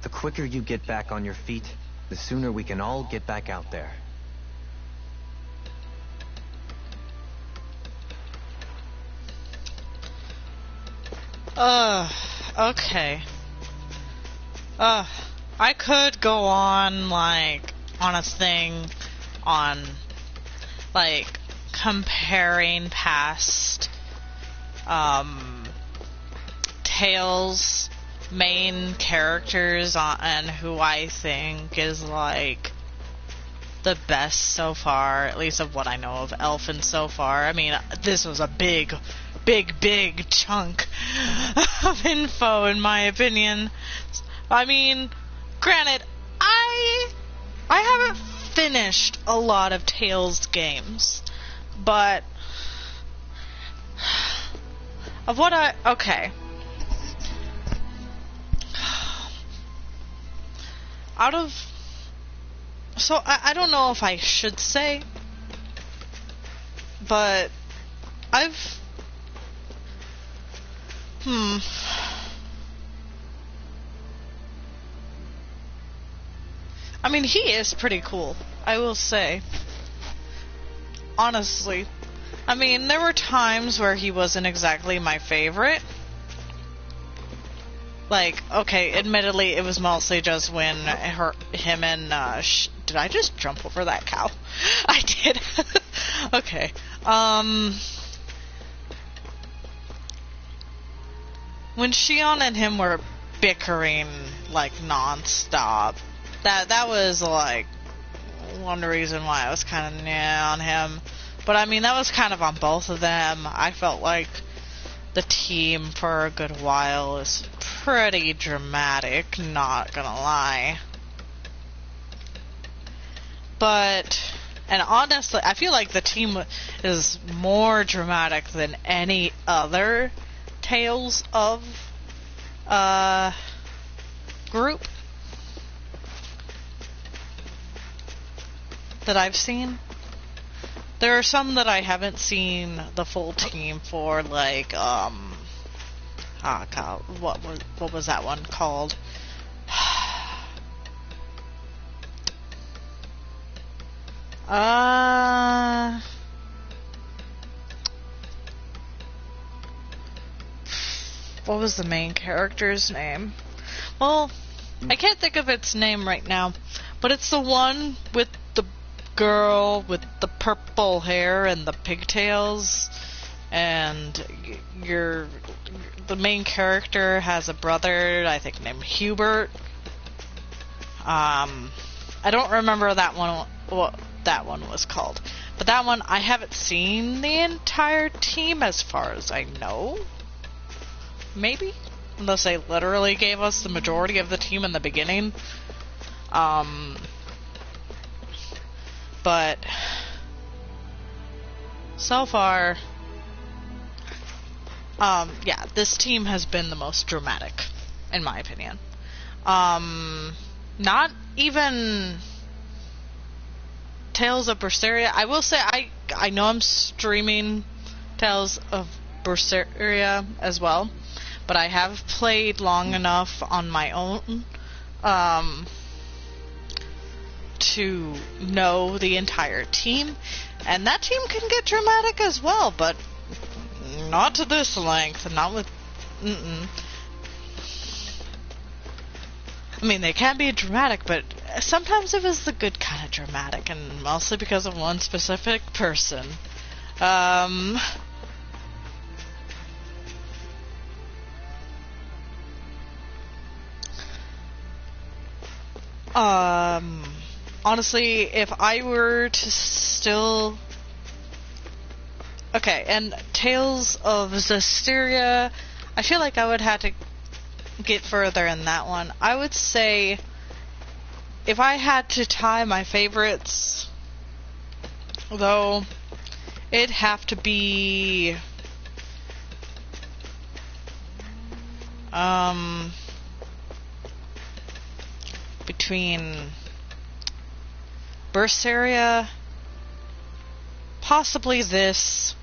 The quicker you get back on your feet, the sooner we can all get back out there. Okay. I could go on, like, on a thing on, like, comparing past, Tales main characters and who I think is, like, the best so far, at least of what I know of Elfin so far. I mean, this was a big chunk of info, in my opinion. I mean, granted, I haven't finished a lot of Tales games, but of what okay. Out of... So, I don't know if I should say, but I've... I mean, he is pretty cool, I will say. Honestly. I mean, there were times where he wasn't exactly my favorite. Like, okay, admittedly, it was mostly just when him and, did I just jump over that cow? I did. Okay. When Shion and him were bickering, like, non-stop, that was, like, one reason why I was kind of on him. But, I mean, that was kind of on both of them. I felt like the team for a good while is pretty dramatic, not gonna lie. But, and honestly, I feel like the team is more dramatic than any other Tales of group that I've seen. There are some that I haven't seen the full team for, like, God, what was that one called? What was the main character's name? Well, I can't think of its name right now, but it's the one with the girl with the purple hair and the pigtails, and the main character has a brother, I think, named Hubert. I don't remember that one, what that one was called. But that one, I haven't seen the entire team as far as I know. Maybe? Unless they literally gave us the majority of the team in the beginning. But so far, yeah, this team has been the most dramatic, in my opinion. Not even Tales of Berseria. I will say I know I'm streaming Tales of Berseria as well, but I have played long enough on my own to know the entire team, and that team can get dramatic as well, but not to this length, not with... I mean, they can be dramatic, but sometimes it was the good kind of dramatic, and mostly because of one specific person. Honestly, if I were to still... Okay, and Tales of Zestiria, I feel like I would have to get further in that one. I would say, if I had to tie my favorites, though, it'd have to be... between Berseria, possibly this,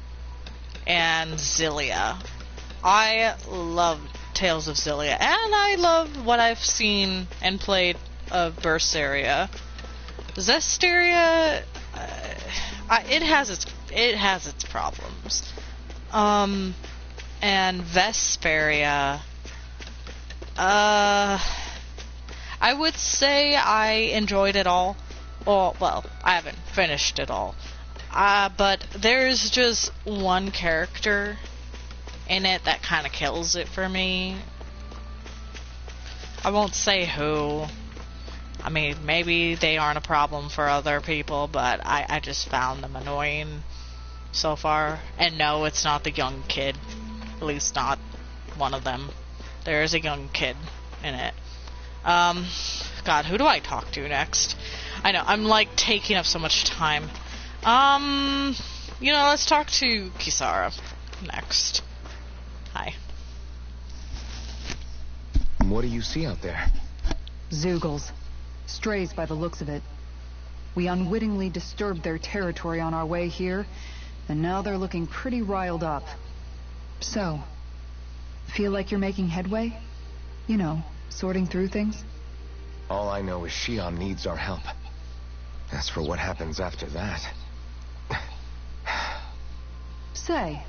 and Xillia. I love Tales of Xillia, and I love what I've seen and played of Berseria. Zestiria, it has its problems. And Vesperia, I would say I enjoyed it all. Well, I haven't finished it all. But there's just one character in it that kind of kills it for me. I won't say who. I mean, maybe they aren't a problem for other people, but I just found them annoying so far. And no, it's not the young kid. At least not one of them. There is a young kid in it. God, who do I talk to next? I know, I'm like taking up so much time. Let's talk to Kisara next. Hi. What do you see out there? Zeugles. Strays by the looks of it. We unwittingly disturbed their territory on our way here, and now they're looking pretty riled up. So, feel like you're making headway? You know, sorting through things? All I know is Shion needs our help. As for what happens after that... Say,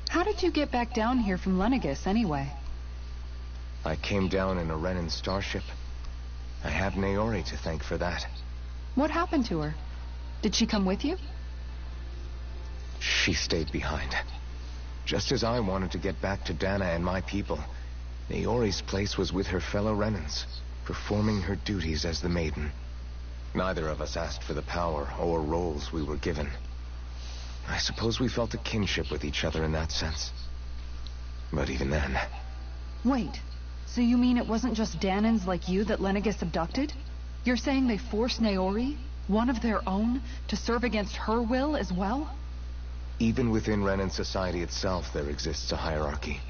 how did you get back down here from Lenegis, anyway? I came down in a Renan starship. I have Naori to thank for that. What happened to her? Did she come with you? She stayed behind. Just as I wanted to get back to Dana and my people, Naori's place was with her fellow Renans, performing her duties as the Maiden. Neither of us asked for the power or roles we were given. I suppose we felt a kinship with each other in that sense. But even then... Wait, so you mean it wasn't just Danans like you that Lenegis abducted? You're saying they forced Naori, one of their own, to serve against her will as well? Even within Renan society itself, there exists a hierarchy.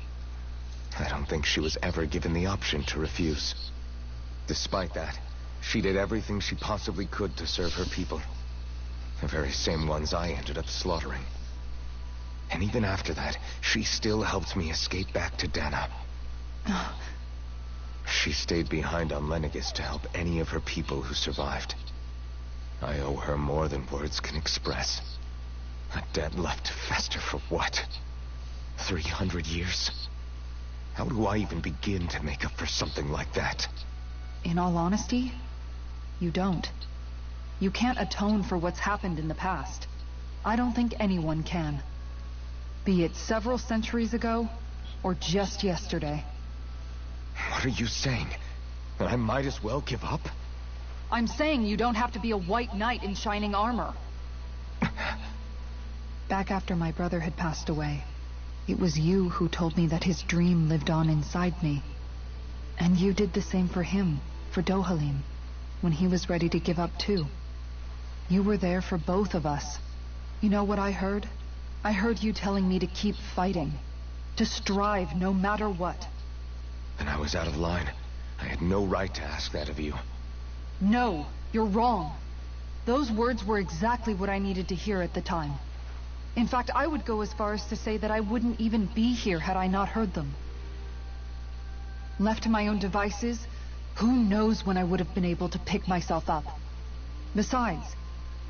I don't think she was ever given the option to refuse. Despite that, she did everything she possibly could to serve her people. The very same ones I ended up slaughtering. And even after that, she still helped me escape back to Dana. She stayed behind on Lenegis to help any of her people who survived. I owe her more than words can express. A debt left to fester for what? 300 years? How do I even begin to make up for something like that? In all honesty, you don't. You can't atone for what's happened in the past. I don't think anyone can. Be it several centuries ago, or just yesterday. What are you saying? That I might as well give up? I'm saying you don't have to be a white knight in shining armor. Back after my brother had passed away, it was you who told me that his dream lived on inside me. And you did the same for him, for Dohalim, when he was ready to give up too. You were there for both of us. You know what I heard? I heard you telling me to keep fighting, to strive no matter what. And I was out of line. I had no right to ask that of you. No, you're wrong. Those words were exactly what I needed to hear at the time. In fact, I would go as far as to say that I wouldn't even be here had I not heard them. Left to my own devices, who knows when I would have been able to pick myself up. Besides,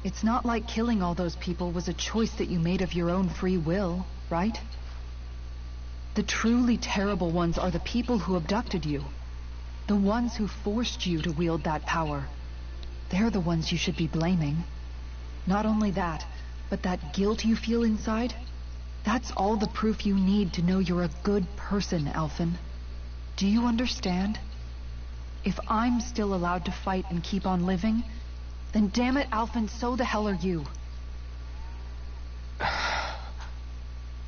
it's not like killing all those people was a choice that you made of your own free will, right? The truly terrible ones are the people who abducted you. The ones who forced you to wield that power. They're the ones you should be blaming. Not only that, but that guilt you feel inside, that's all the proof you need to know you're a good person, Alphen. Do you understand? If I'm still allowed to fight and keep on living, then damn it, Alphen, so the hell are you.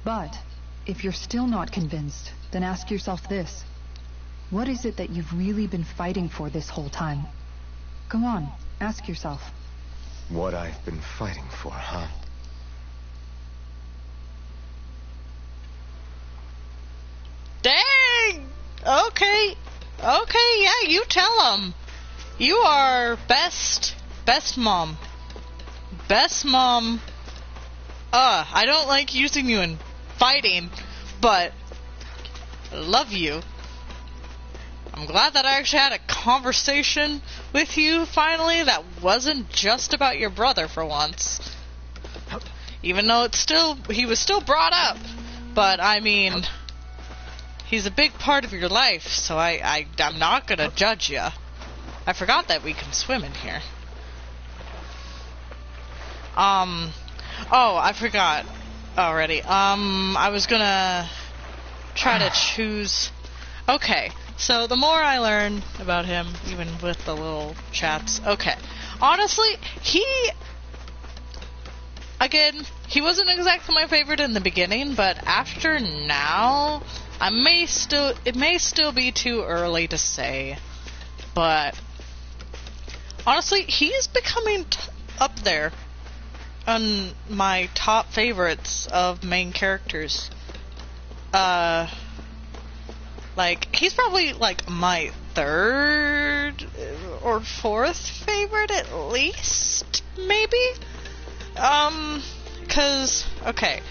But if you're still not convinced, then ask yourself this. What is it that you've really been fighting for this whole time? Go on, ask yourself. What I've been fighting for, huh? Dang! Okay, yeah, you tell him. You are best mom. Best mom. I don't like using you in fighting, but I love you. I'm glad that I actually had a conversation with you finally that wasn't just about your brother for once. Even though he was still brought up. But I mean, he's a big part of your life, so I'm not gonna judge you. I forgot that we can swim in here. Oh, I forgot already. I was gonna try to choose. Okay, so the more I learn about him, even with the little chats, okay. Honestly, he wasn't exactly my favorite in the beginning, but after now, it may still be too early to say, but honestly, he is becoming up there on my top favorites of main characters. He's probably like my third or fourth favorite at least, maybe? Okay.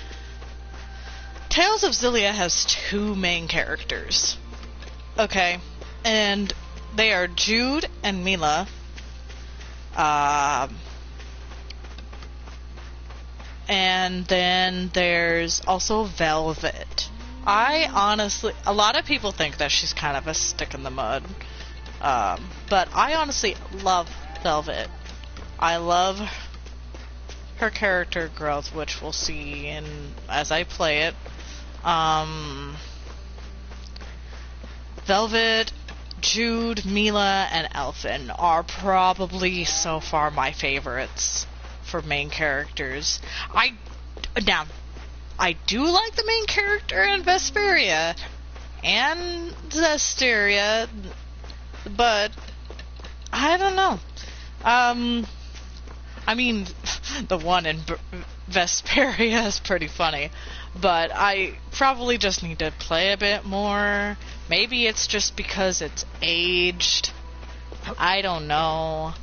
Tales of Xillia has two main characters. Okay? And they are Jude and Mila. And then there's also Velvet. A lot of people think that she's kind of a stick in the mud. But I honestly love Velvet. I love her character growth, which we'll see as I play it. Velvet, Jude, Mila, and Alphen are probably so far my favorites for main characters. I do like the main character in Vesperia and Zestiria, but I don't know. I mean, the one in Vesperia is pretty funny, but I probably just need to play a bit more. Maybe it's just because it's aged. I don't know.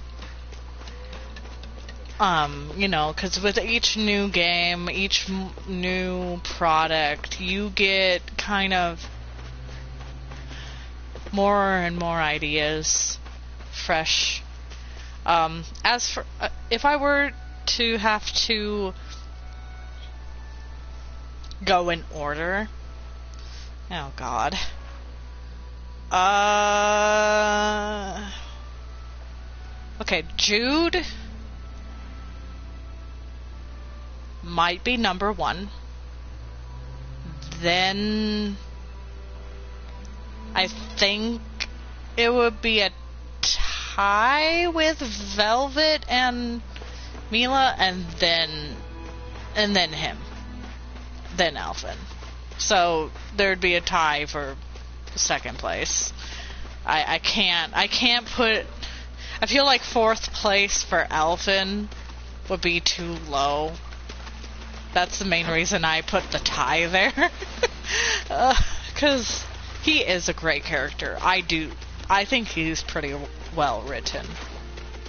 Because with each new game, each new product, you get kind of more and more ideas, fresh. As for, if I were to have to go in order, oh god. Okay, Jude might be number one. Then I think it would be a tie with Velvet and Mila, and then him, then Alphen. So there'd be a tie for second place. I can't put. I feel like fourth place for Alphen would be too low. That's the main reason I put the tie there. Because he is a great character. I think he's pretty well written.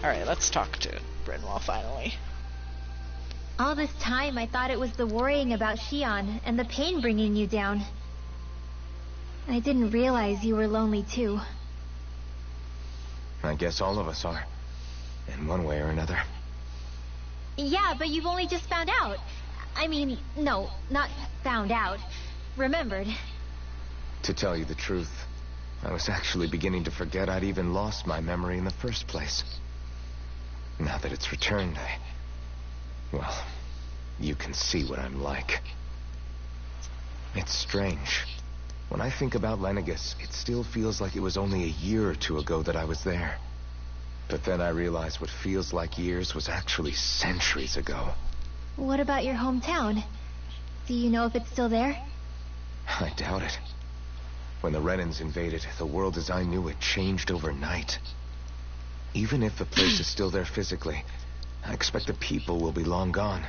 Alright, let's talk to Brynwell finally. All this time, I thought it was the worrying about Shion and the pain bringing you down. I didn't realize you were lonely too. I guess all of us are, in one way or another. Yeah, but you've only just found out. I mean, no, not found out. Remembered. To tell you the truth, I was actually beginning to forget I'd even lost my memory in the first place. Now that it's returned, well, you can see what I'm like. It's strange. When I think about Lenegis, it still feels like it was only a year or two ago that I was there. But then I realized what feels like years was actually centuries ago. What about your hometown? Do you know if it's still there? I doubt it. When the Renans invaded, the world as I knew it changed overnight. Even if the place is still there physically, I expect the people will be long gone.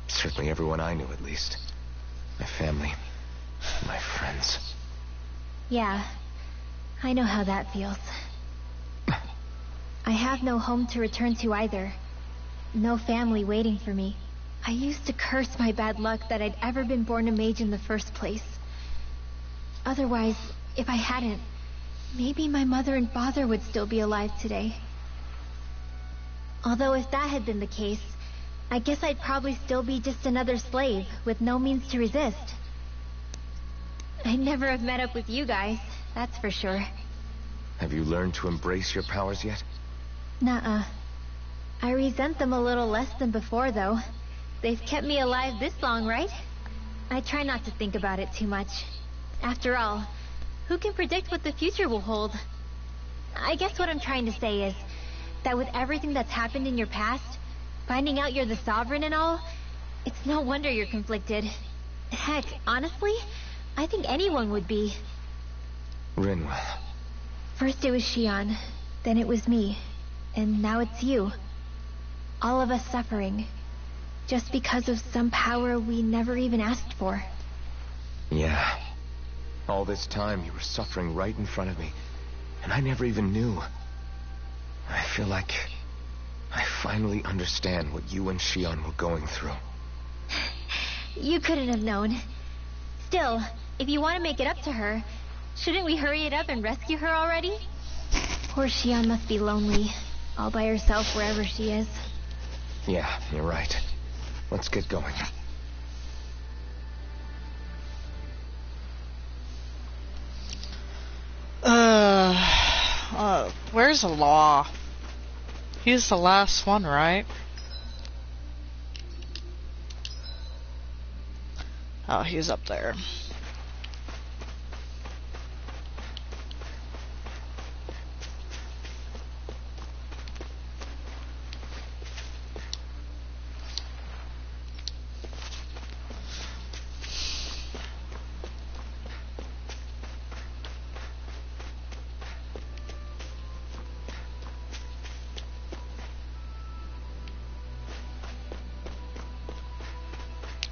Certainly everyone I knew, at least. My family. My friends. Yeah, I know how that feels. I have no home to return to either. No family waiting for me. I used to curse my bad luck that I'd ever been born a mage in the first place. Otherwise, if I hadn't, maybe my mother and father would still be alive today. Although if that had been the case, I guess I'd probably still be just another slave with no means to resist. I'd never have met up with you guys, that's for sure. Have you learned to embrace your powers yet? Nuh-uh. I resent them a little less than before, though. They've kept me alive this long, right? I try not to think about it too much. After all, who can predict what the future will hold? I guess what I'm trying to say is that with everything that's happened in your past, finding out you're the Sovereign and all, it's no wonder you're conflicted. Heck, honestly, I think anyone would be. Rinwell. First it was Shion, then it was me, and now it's you. All of us suffering, just because of some power we never even asked for. Yeah. All this time you were suffering right in front of me, and I never even knew. I feel like I finally understand what you and Shion were going through. You couldn't have known. Still, if you want to make it up to her, shouldn't we hurry it up and rescue her already? Poor Shion must be lonely, all by herself wherever she is. Yeah, you're right. Let's get going. Where's the law? He's the last one, right? Oh, he's up there.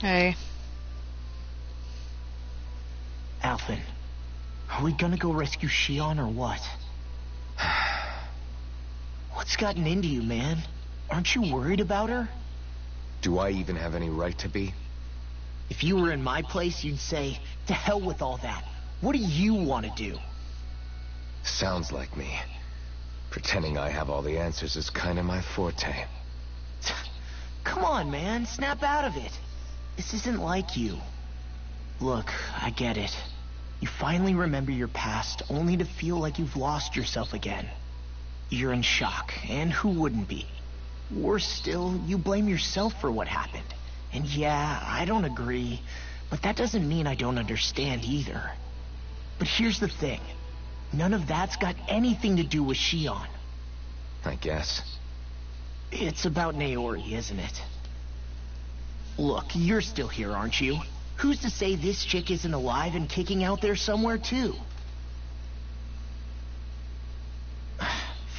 Hey. Alphen, are we gonna go rescue Shion or what? What's gotten into you, man? Aren't you worried about her? Do I even have any right to be? If you were in my place, you'd say, to hell with all that. What do you want to do? Sounds like me. Pretending I have all the answers is kind of my forte. Come on, man. Snap out of it. This isn't like you. Look, I get it. You finally remember your past, only to feel like you've lost yourself again. You're in shock, and who wouldn't be? Worse still, you blame yourself for what happened. And yeah, I don't agree, but that doesn't mean I don't understand either. But here's the thing. None of that's got anything to do with Shion. I guess. It's about Naori, isn't it? Look, you're still here, aren't you? Who's to say this chick isn't alive and kicking out there somewhere, too?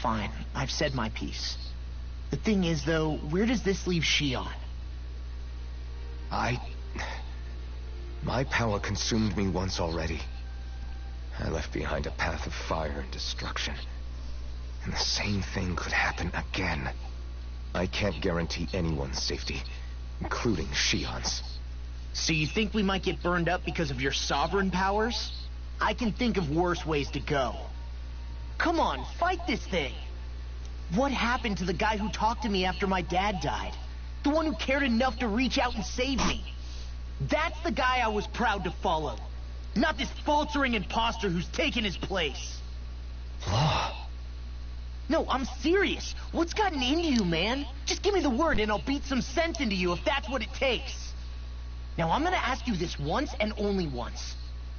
Fine, I've said my piece. The thing is, though, where does this leave Shion? My power consumed me once already. I left behind a path of fire and destruction. And the same thing could happen again. I can't guarantee anyone's safety, including Shion's. So you think we might get burned up because of your sovereign powers? I can think of worse ways to go. Come on, fight this thing! What happened to the guy who talked to me after my dad died? The one who cared enough to reach out and save me? That's the guy I was proud to follow. Not this faltering imposter who's taken his place. No, I'm serious. What's gotten into you, man? Just give me the word and I'll beat some sense into you if that's what it takes. Now, I'm gonna ask you this once and only once.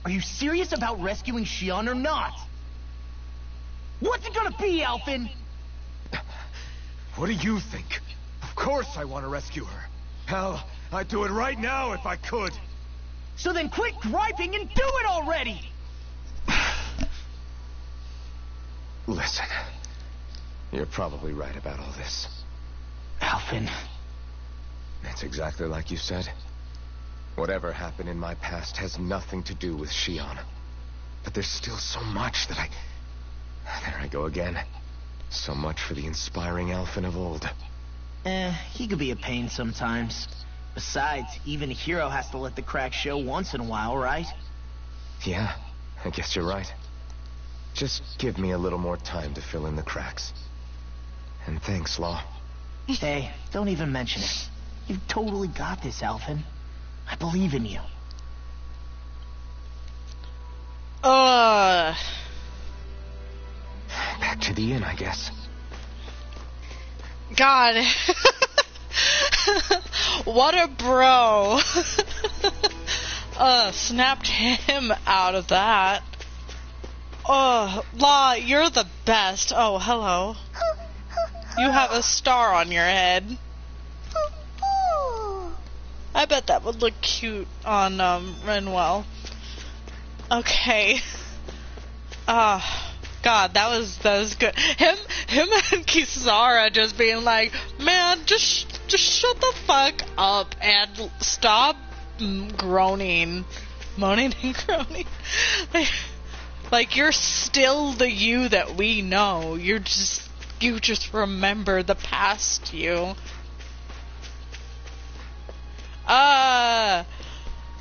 Are you serious about rescuing Shion or not? What's it gonna be, Alphen? What do you think? Of course I want to rescue her. Hell, I'd do it right now if I could. So then quit griping and do it already! Listen, you're probably right about all this. Alphen. It's exactly like you said. Whatever happened in my past has nothing to do with Shion. But there's still so much that There I go again. So much for the inspiring Alphen of old. He could be a pain sometimes. Besides, even a hero has to let the cracks show once in a while, right? Yeah, I guess you're right. Just give me a little more time to fill in the cracks. And thanks, Law. Hey, don't even mention it. You've totally got this, Alphen. I believe in you. Back to the inn, I guess. God. What a bro. Snapped him out of that. Law, you're the best. Oh, hello. You have a star on your head. I bet that would look cute on, Renwell. Okay. God, that was good. Him and Kisara just being like, man, just shut the fuck up and stop moaning and groaning. Like, you're still the you that we know. You just remember the past you.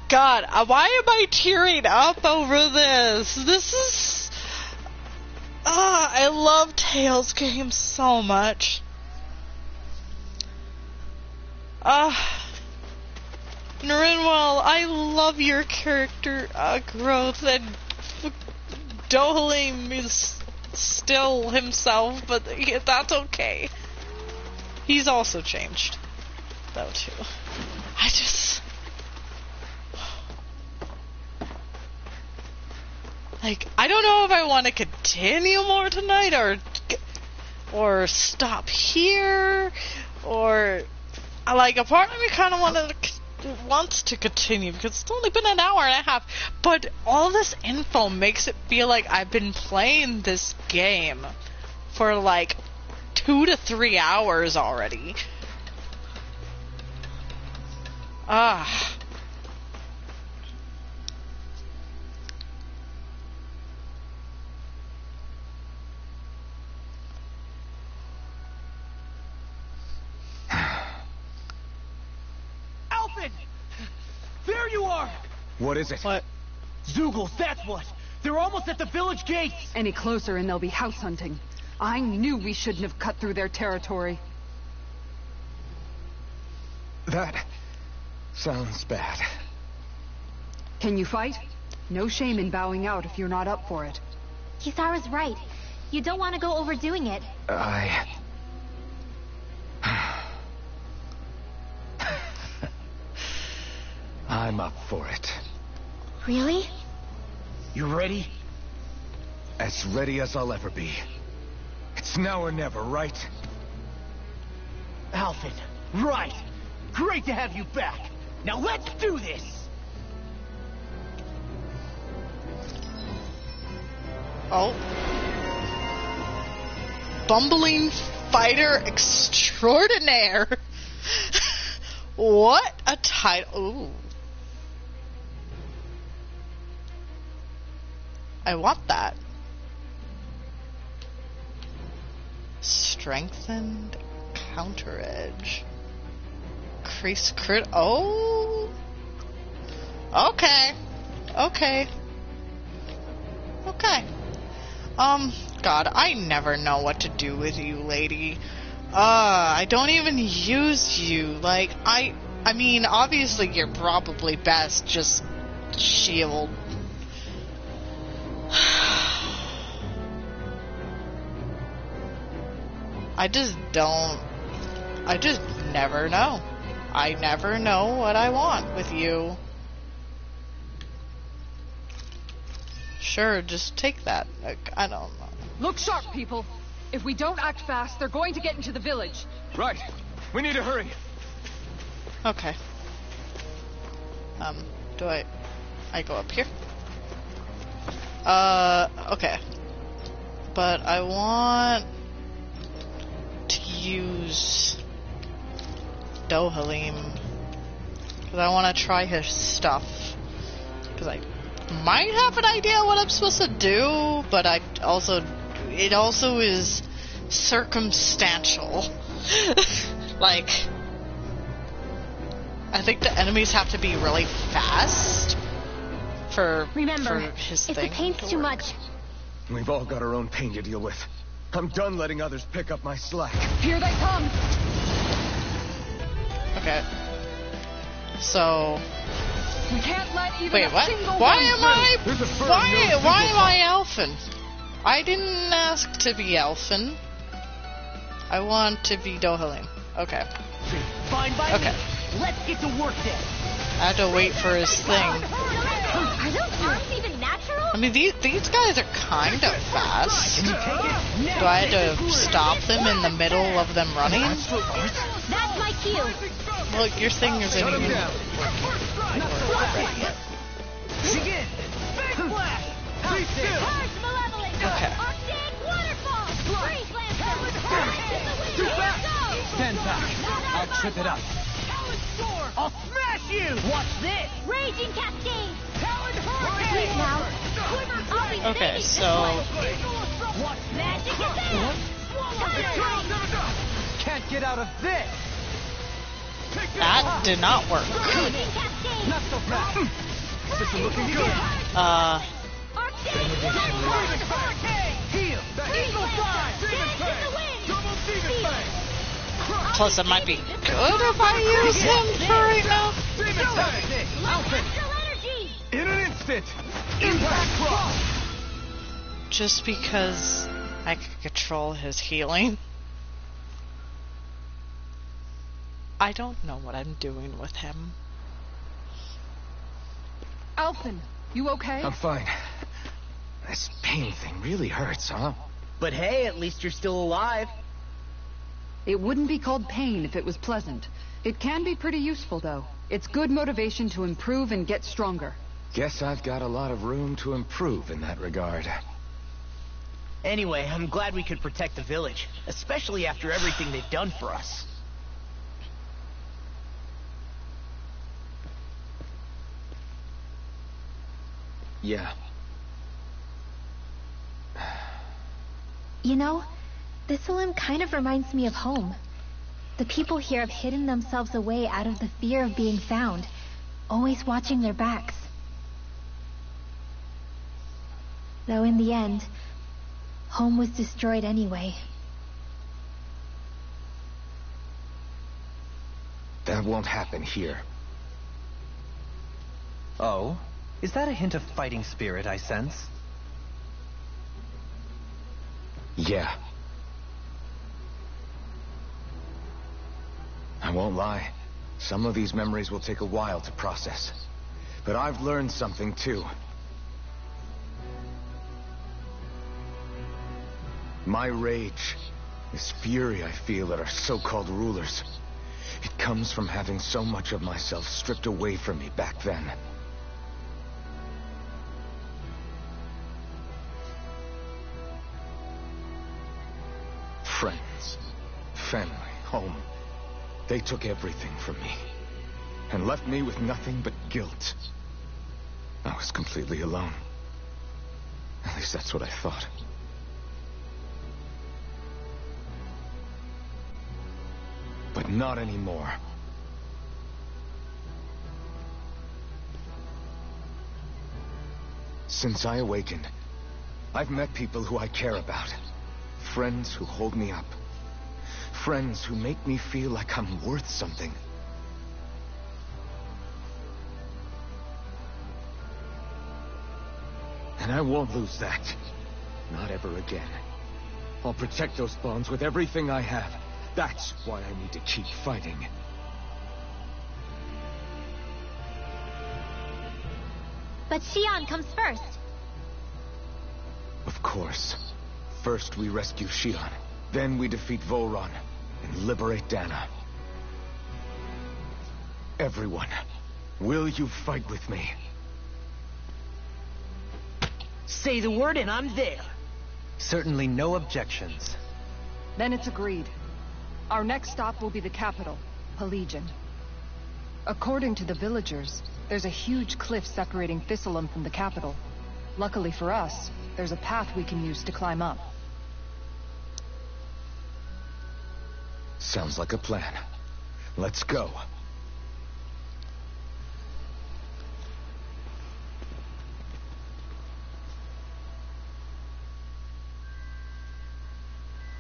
God, why am I tearing up over this? This is... I love Tales games so much. Rinwell, I love your character growth, and Dohalim is still himself, but that's okay. He's also changed, though, too. I don't know if I want to continue more tonight, or stop here, or, a part of me kind of wants to continue, because it's only been an hour and a half, but all this info makes it feel like I've been playing this game for, 2 to 3 hours already. There you are! What is it? What? Zeugles, that's what! They're almost at the village gates! Any closer and they'll be house hunting. I knew we shouldn't have cut through their territory. That sounds bad. Can you fight? No shame in bowing out if you're not up for it. Kisara's right. You don't want to go overdoing it. I'm up for it. Really? You ready? As ready as I'll ever be. It's now or never, right? Alvin, right. Great to have you back. Now let's do this. Oh. Bumbling fighter extraordinaire. What a title. Ooh. I want that. Strengthened counter edge. Increase crit. Oh. Okay. Okay. Okay. God, I never know what to do with you, lady. I don't even use you. Like, I mean, obviously you're probably best just shield. I just never know. I never know what I want with you. Sure, just take that. Like, I don't know. Look sharp, people. If we don't act fast, they're going to get into the village. Right. We need to hurry. Okay. Do I go up here? Okay. But I want to use Dohalim because I want to try his stuff. Because I might have an idea what I'm supposed to do, but it also is circumstantial. Like, I think the enemies have to be really fast for his if thing. the pain's too much. We've all got our own pain to deal with. I'm done letting others pick up my slack. Here they come. Okay. So. We can't let even Wait, a what? single Why one am through. why am I elfin? I didn't ask to be elfin. I want to be Dohalim. Okay. Fine by Okay. me. Let's get to work then. I have to wait for his thing. Are those arms even natural? I mean, these guys are kind of fast. Do I have to stop them in the middle of them running? That's my cue. Well, your thing isn't even ready yet. Begin. Big flash. Harsh malevolence. Okay. Arctic waterfall. Freeze lancer. Too fast. Stand back. I'll trip it up. I'll smash you. Watch this. Raging cascade. Talon Wait hurricane. now. I'll be Okay, saving so this one. Watch Magic advance. Can't get out of this. that did not work. Raging cascade. Not so fast. This is looking good. Arctic Hurricane. Heal. The eagle fly. Dance in the wind. Double demon fang. Plus, it might be good if I use him for right now. Demon fang. Celestial energy. In an instant. Impact cross. Just because I can control his healing. I don't know what I'm doing with him. Alphen, you okay? I'm fine. This pain thing really hurts, huh? But hey, at least you're still alive. It wouldn't be called pain if it was pleasant. It can be pretty useful, though. It's good motivation to improve and get stronger. Guess I've got a lot of room to improve in that regard. Anyway, I'm glad we could protect the village, especially after everything they've done for us. Yeah. You know, this limb kind of reminds me of home. The people here have hidden themselves away out of the fear of being found, always watching their backs. Though in the end, home was destroyed anyway. That won't happen here. Oh? Is that a hint of fighting spirit I sense? Yeah. I won't lie. Some of these memories will take a while to process. But I've learned something too. My rage, this fury I feel at our so-called rulers, it comes from having so much of myself stripped away from me back then. Friends, family, home. They took everything from me, and left me with nothing but guilt. I was completely alone. At least that's what I thought. But not anymore. Since I awakened, I've met people who I care about. Friends who hold me up. Friends who make me feel like I'm worth something. And I won't lose that. Not ever again. I'll protect those bonds with everything I have. That's why I need to keep fighting. But Xion comes first. Of course. First we rescue Xion. Then we defeat Volron and liberate Dana. Everyone, will you fight with me? Say the word and I'm there. Certainly no objections. Then it's agreed. Our next stop will be the capital, Pelegion. According to the villagers, there's a huge cliff separating Thistleum from the capital. Luckily for us, there's a path we can use to climb up. Sounds like a plan. Let's go.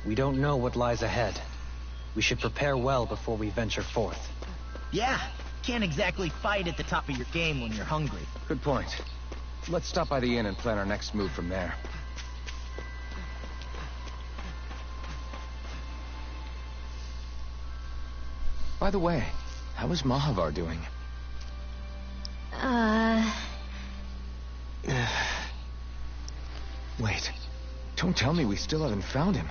We don't know what lies ahead. We should prepare well before we venture forth. Yeah, can't exactly fight at the top of your game when you're hungry. Good point. Let's stop by the inn and plan our next move from there. By the way, how is Mahavar doing? Wait, don't tell me we still haven't found him.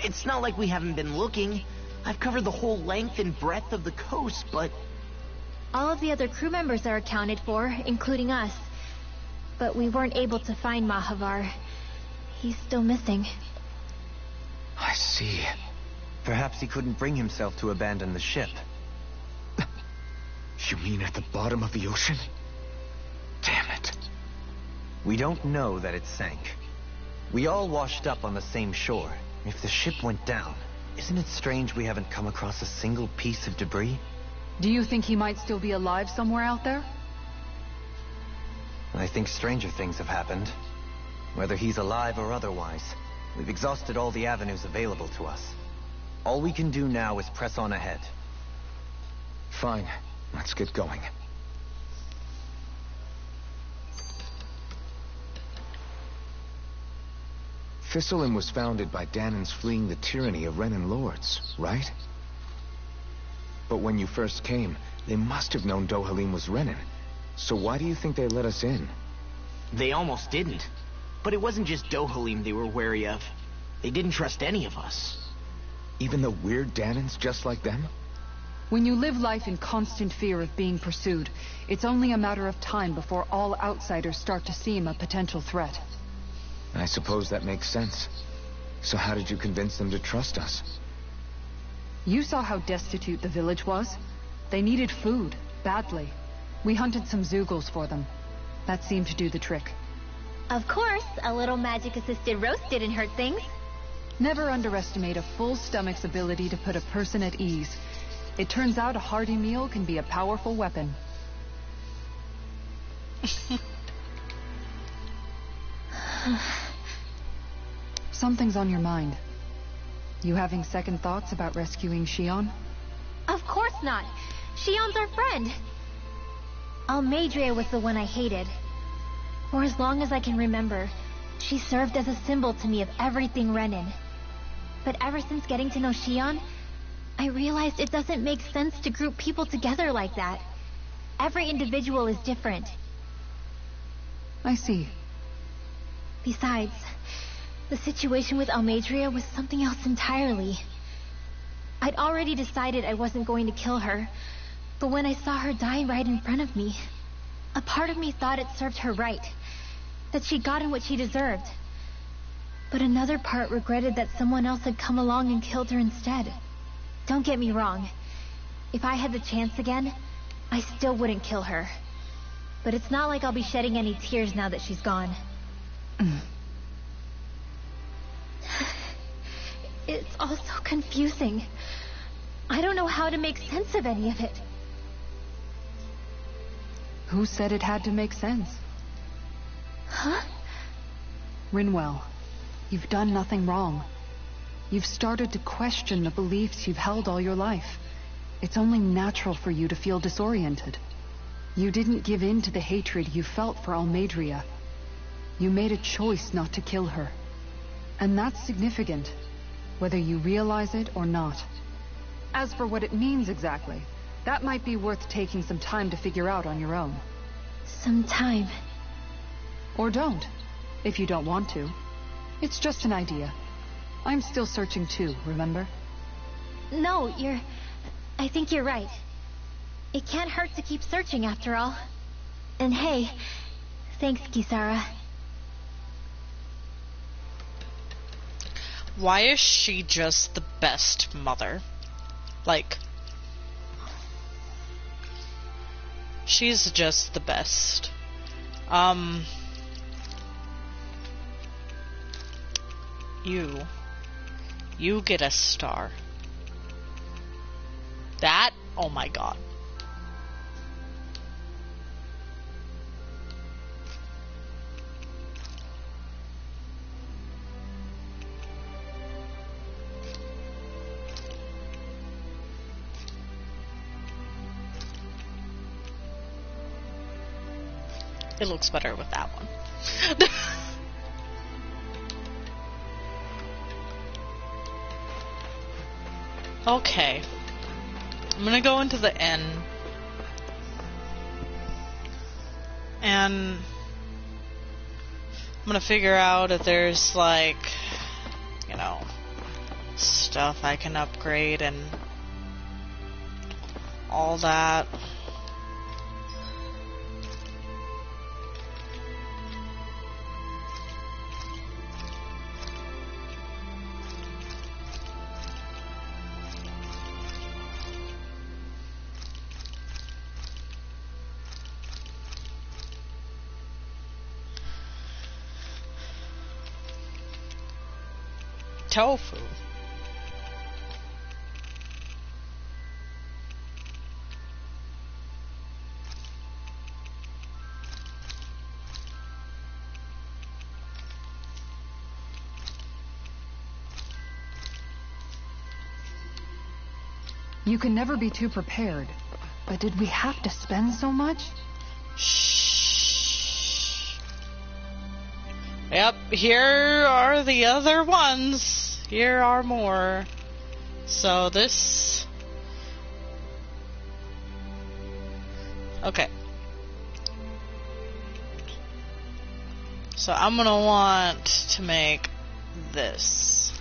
It's not like we haven't been looking. I've covered the whole length and breadth of the coast, but... All of the other crew members are accounted for, including us. But we weren't able to find Mahavar. He's still missing. I see. Perhaps he couldn't bring himself to abandon the ship. You mean at the bottom of the ocean? Damn it. We don't know that it sank. We all washed up on the same shore. If the ship went down, isn't it strange we haven't come across a single piece of debris? Do you think he might still be alive somewhere out there? I think stranger things have happened. Whether he's alive or otherwise, we've exhausted all the avenues available to us. All we can do now is press on ahead. Fine. Let's get going. Thistleum was founded by Danans fleeing the tyranny of Renan lords, right? But when you first came, they must have known Dohalim was Renan. So why do you think they let us in? They almost didn't. But it wasn't just Dohalim they were wary of. They didn't trust any of us. Even the weird Danans just like them? When you live life in constant fear of being pursued, it's only a matter of time before all outsiders start to seem a potential threat. I suppose that makes sense. So how did you convince them to trust us? You saw how destitute the village was. They needed food, badly. We hunted some Zeugles for them. That seemed to do the trick. Of course, a little magic-assisted roast didn't hurt things. Never underestimate a full stomach's ability to put a person at ease. It turns out a hearty meal can be a powerful weapon. Something's on your mind. You having second thoughts about rescuing Xion? Of course not. Xion's our friend. Almeidrea was the one I hated. For as long as I can remember, she served as a symbol to me of everything Renan. But ever since getting to know Xion, I realized it doesn't make sense to group people together like that. Every individual is different. I see. Besides, The situation with Almadria was something else entirely. I'd already decided I wasn't going to kill her, but when I saw her die right in front of me, a part of me thought it served her right, that she'd gotten what she deserved. But another part regretted that someone else had come along and killed her instead. Don't get me wrong. If I had the chance again, I still wouldn't kill her. But it's not like I'll be shedding any tears now that she's gone. It's all so confusing. I don't know how to make sense of any of it. Who said it had to make sense? Huh? Rinwell, you've done nothing wrong. You've started to question the beliefs you've held all your life. It's only natural for you to feel disoriented. You didn't give in to the hatred you felt for Almadria. You made a choice not to kill her. And that's significant, whether you realize it or not. As for what it means exactly, that might be worth taking some time to figure out on your own. Some time. Or don't, if you don't want to. It's just an idea. I'm still searching too, remember? No, I think you're right. It can't hurt to keep searching after all. And hey, thanks, Kisara. Why is she just the best mother? Like, she's just the best. You get a star. That, oh my god. It looks better with that one. Okay. I'm gonna go into the inn. And I'm gonna figure out if there's, like, you know, stuff I can upgrade and all that. Tofu. You can never be too prepared. But did we have to spend so much? Shh. Yep, here are the other ones. Here are more. So this... Okay. So I'm gonna want to make this.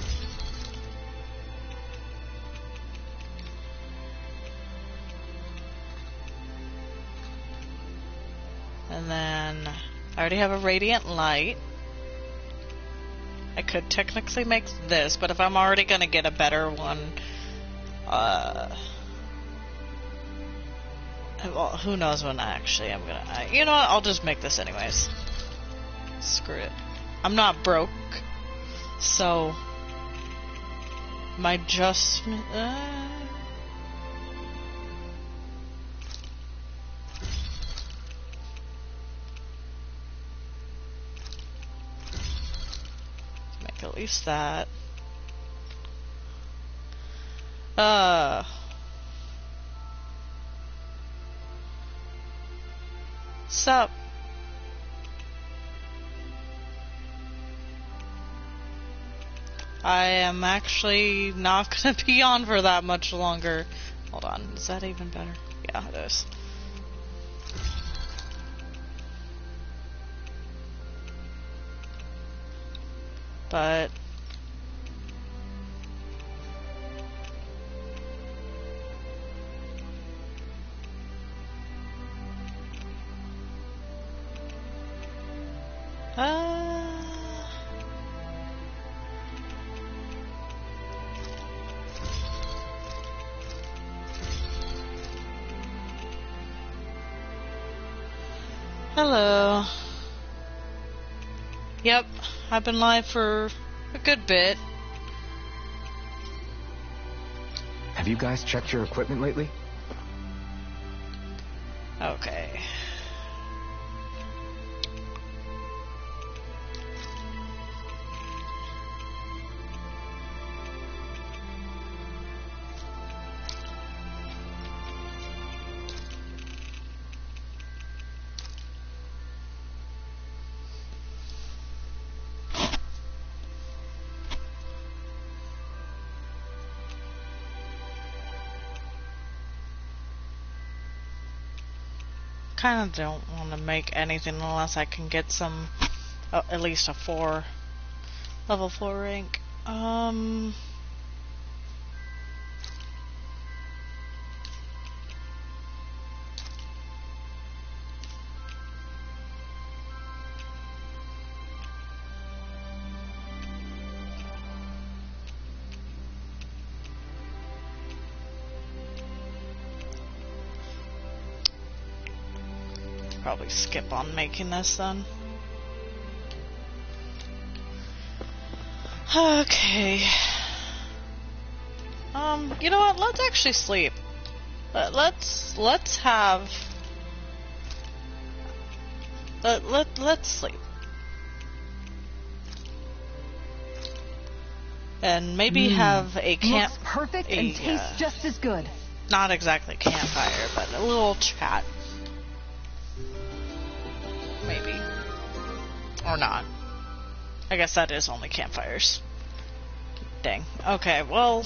And then I already have a radiant light. I could technically make this, but if I'm already gonna get a better one, well, who knows when actually I'm gonna, you know what, I'll just make this anyways. Screw it. I'm not broke, so my adjustment, at least that. Sup? I am actually not gonna be on for that much longer. Hold on, is that even better? Yeah, it is. but hello. Yep, I've been live for a good bit. Have you guys checked your equipment lately? Okay. Kind of don't want to make anything unless I can get some, at least a level 4 rank. Probably skip on making this then. Okay. You know what? Let's actually sleep. Let's have. Let's sleep. And maybe have a camp. Looks perfect and tastes just as good. Not exactly campfire, but a little chat. Maybe. Or not. I guess that is only campfires. Dang. Okay, well...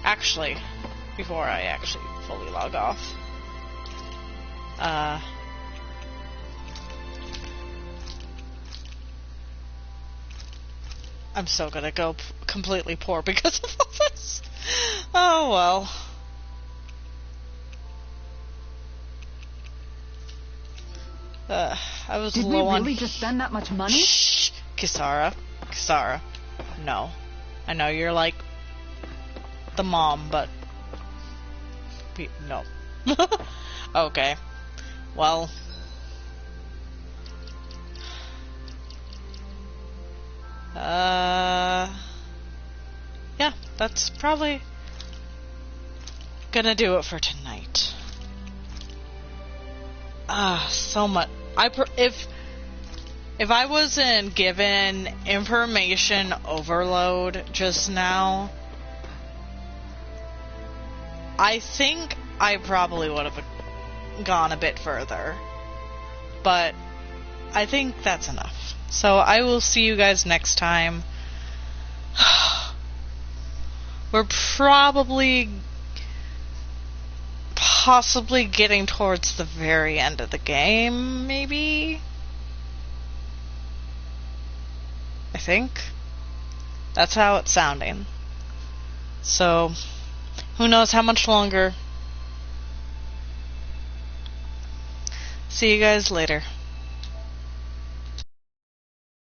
Actually, before I actually fully log off... I'm still gonna go completely poor because of all this. Oh well. I was Did we low on... really just spend that much money? Shh! Kisara. No. I know you're like the mom, but... No. Okay. Well... Yeah, that's probably gonna do it for tonight. So much. If I wasn't given information overload just now, I think I probably would have gone a bit further. But I think that's enough. So I will see you guys next time. We're possibly getting towards the very end of the game, maybe? I think. That's how it's sounding. So, who knows how much longer. See you guys later.